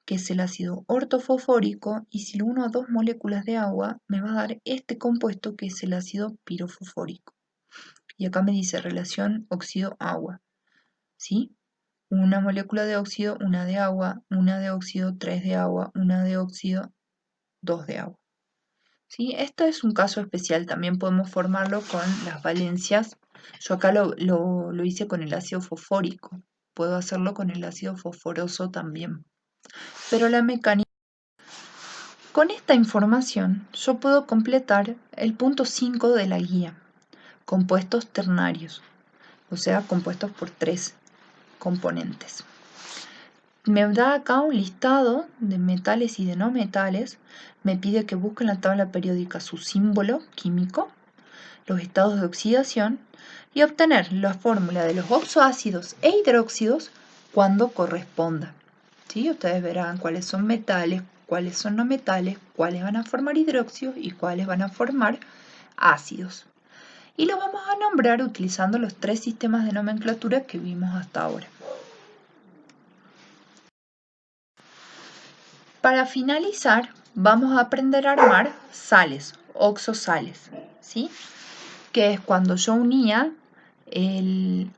que es el ácido ortofosfórico, y si lo uno a 2 moléculas de agua, me va a dar este compuesto, que es el ácido pirofosfórico. Y acá me dice relación óxido-agua, ¿sí? Una molécula de óxido, una de agua, una de óxido, 3 de agua, una de óxido, 2 de agua. ¿Sí? Esto es un caso especial, también podemos formarlo con las valencias. Yo acá lo hice con el ácido fosfórico, puedo hacerlo con el ácido fosforoso también. Pero la mecánica... Con esta información yo puedo completar el punto 5 de la guía, compuestos ternarios, o sea, compuestos por 3 componentes. Me da acá un listado de metales y de no metales. Me pide que busque en la tabla periódica su símbolo químico, los estados de oxidación y obtener la fórmula de los oxoácidos e hidróxidos cuando corresponda. ¿Sí? Ustedes verán cuáles son metales, cuáles son no metales, cuáles van a formar hidróxidos y cuáles van a formar ácidos. Y los vamos a nombrar utilizando los 3 sistemas de nomenclatura que vimos hasta ahora. Para finalizar, vamos a aprender a armar sales, oxosales, ¿sí? Que es cuando yo unía el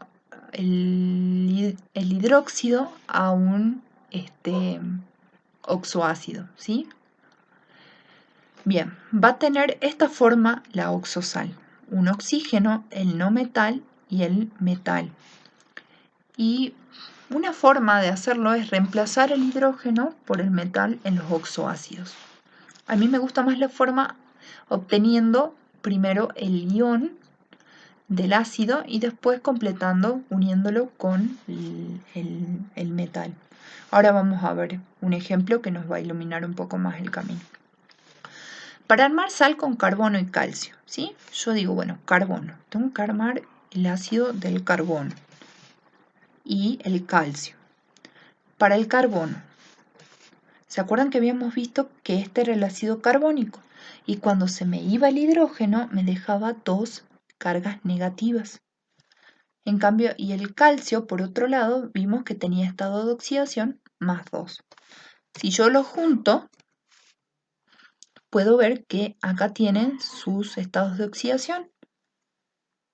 hidróxido a un oxoácido, ¿sí? Bien, va a tener esta forma la oxosal, un oxígeno, el no metal y el metal. Y una forma de hacerlo es reemplazar el hidrógeno por el metal en los oxoácidos. A mí me gusta más la forma obteniendo primero el ion del ácido y después completando, uniéndolo con el metal. Ahora vamos a ver un ejemplo que nos va a iluminar un poco más el camino. Para armar sal con carbono y calcio, ¿sí? Yo digo, bueno, carbono. Tengo que armar el ácido del carbono y el calcio. Para el carbono, ¿se acuerdan que habíamos visto que este era el ácido carbónico? Y cuando se me iba el hidrógeno, me dejaba 2 cargas negativas. En cambio, y el calcio, por otro lado, vimos que tenía estado de oxidación más 2. Si yo los junto, puedo ver que acá tienen sus estados de oxidación.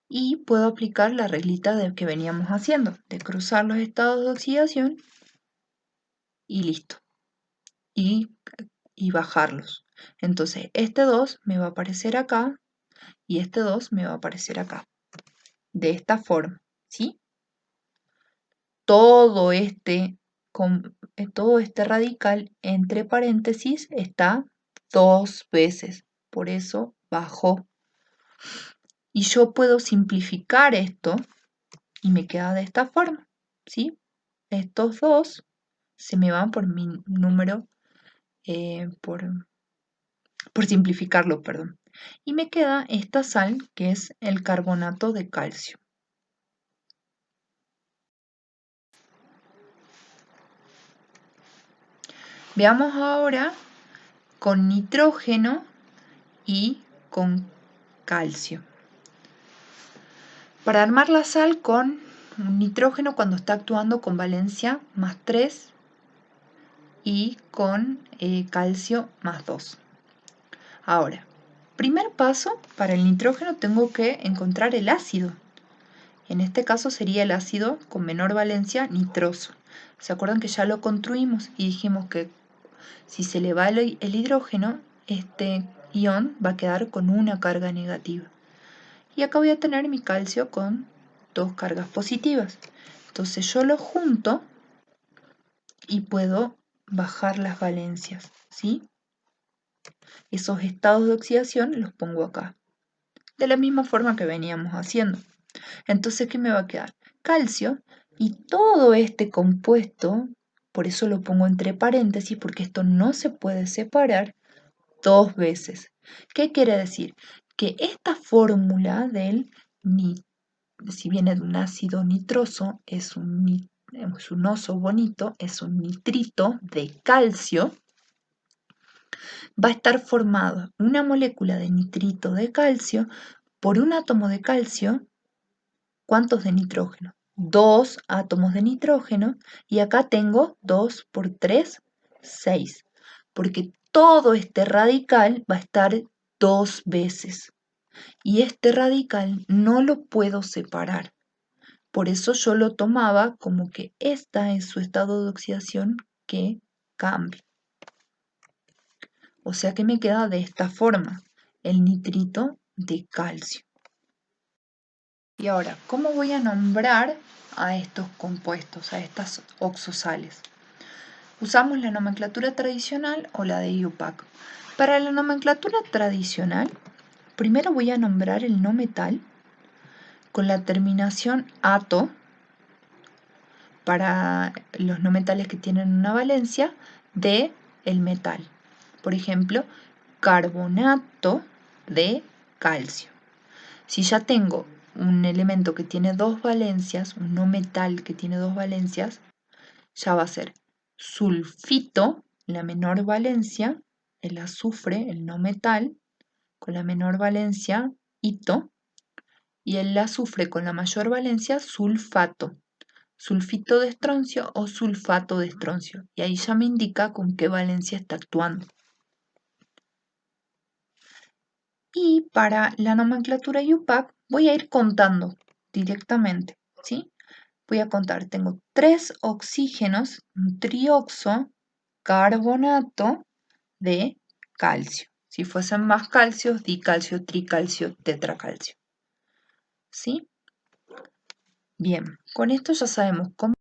Y puedo aplicar la reglita que veníamos haciendo, de cruzar los estados de oxidación y listo. Y bajarlos. Entonces, este 2 me va a aparecer acá y este 2 me va a aparecer acá. De esta forma, ¿sí? Todo este radical entre paréntesis está 2 veces, por eso bajó. Y yo puedo simplificar esto y me queda de esta forma, ¿sí? Estos 2 se me van por mi número por simplificarlo, perdón. Y me queda esta sal que es el carbonato de calcio. Veamos ahora con nitrógeno y con calcio. Para armar la sal con nitrógeno cuando está actuando con valencia +3 y con calcio +2. Ahora, primer paso, para el nitrógeno tengo que encontrar el ácido. En este caso sería el ácido con menor valencia nitroso. ¿Se acuerdan que ya lo construimos y dijimos que si se le va el hidrógeno, este ion va a quedar con una carga negativa? Y acá voy a tener mi calcio con 2 cargas positivas. Entonces yo lo junto y puedo bajar las valencias, ¿sí? Esos estados de oxidación los pongo acá, de la misma forma que veníamos haciendo. Entonces, ¿qué me va a quedar? Calcio y todo este compuesto, por eso lo pongo entre paréntesis, porque esto no se puede separar 2 veces. ¿Qué quiere decir? Que esta fórmula del si viene de un ácido nitroso, es un oso bonito, es un nitrito de calcio, va a estar formado una molécula de nitrito de calcio por un átomo de calcio. ¿Cuántos de nitrógeno? 2 átomos de nitrógeno, y acá tengo 2 por 3, 6, porque todo este radical va a estar 2 veces, y este radical no lo puedo separar. Por eso yo lo tomaba como que esta es su estado de oxidación que cambia. O sea que me queda de esta forma, el nitrito de calcio. Y ahora, ¿cómo voy a nombrar a estos compuestos, a estas oxosales? Usamos la nomenclatura tradicional o la de IUPAC. Para la nomenclatura tradicional, primero voy a nombrar el no metal con la terminación ato para los no metales que tienen una valencia de el metal. Por ejemplo, carbonato de calcio. Si ya tengo un elemento que tiene 2 valencias, un no metal que tiene 2 valencias, ya va a ser sulfito, la menor valencia, el azufre, el no metal, con la menor valencia, ito, y el azufre con la mayor valencia, sulfato. Sulfito de estroncio o sulfato de estroncio. Y ahí ya me indica con qué valencia está actuando. Y para la nomenclatura IUPAC voy a ir contando directamente, ¿sí? Voy a contar, tengo 3 oxígenos, un trioxo, carbonato de calcio. Si fuesen más calcios, dicalcio, tricalcio, tetracalcio. ¿Sí? Bien, con esto ya sabemos cómo.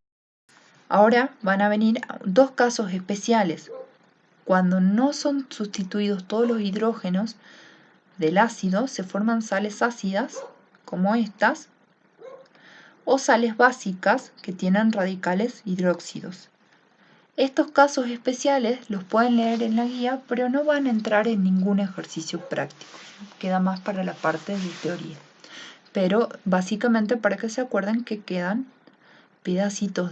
Ahora van a venir 2 casos especiales. Cuando no son sustituidos todos los hidrógenos del ácido, se forman sales ácidas, como estas, o sales básicas que tienen radicales hidróxidos. Estos casos especiales los pueden leer en la guía, pero no van a entrar en ningún ejercicio práctico. Queda más para la parte de teoría. Pero básicamente para que se acuerden que quedan pedacitos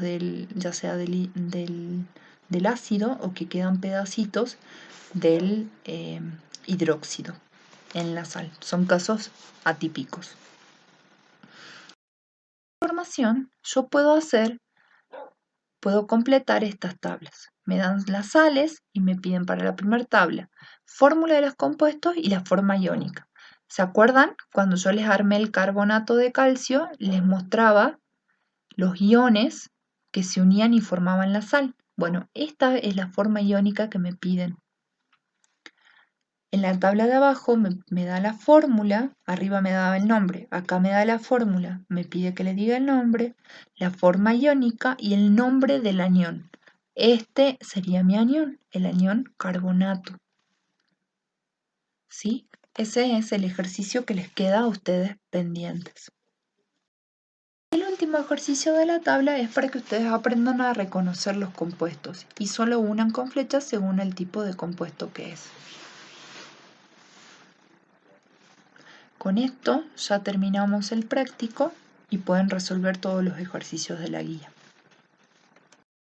ya sea del ácido, o que quedan pedacitos del hidróxido en la sal. Son casos atípicos. Información yo puedo completar estas tablas. Me dan las sales y me piden para la primera tabla fórmula de los compuestos y la forma iónica. ¿Se acuerdan? Cuando yo les armé el carbonato de calcio, les mostraba los iones que se unían y formaban la sal. Bueno, esta es la forma iónica que me piden. En la tabla de abajo me da la fórmula, arriba me daba el nombre, acá me da la fórmula, me pide que le diga el nombre, la forma iónica y el nombre del anión. Este sería mi anión, el anión carbonato. ¿Sí? Ese es el ejercicio que les queda a ustedes pendientes. El último último ejercicio de la tabla es para que ustedes aprendan a reconocer los compuestos y solo unan con flechas según el tipo de compuesto que es. Con esto ya terminamos el práctico y pueden resolver todos los ejercicios de la guía.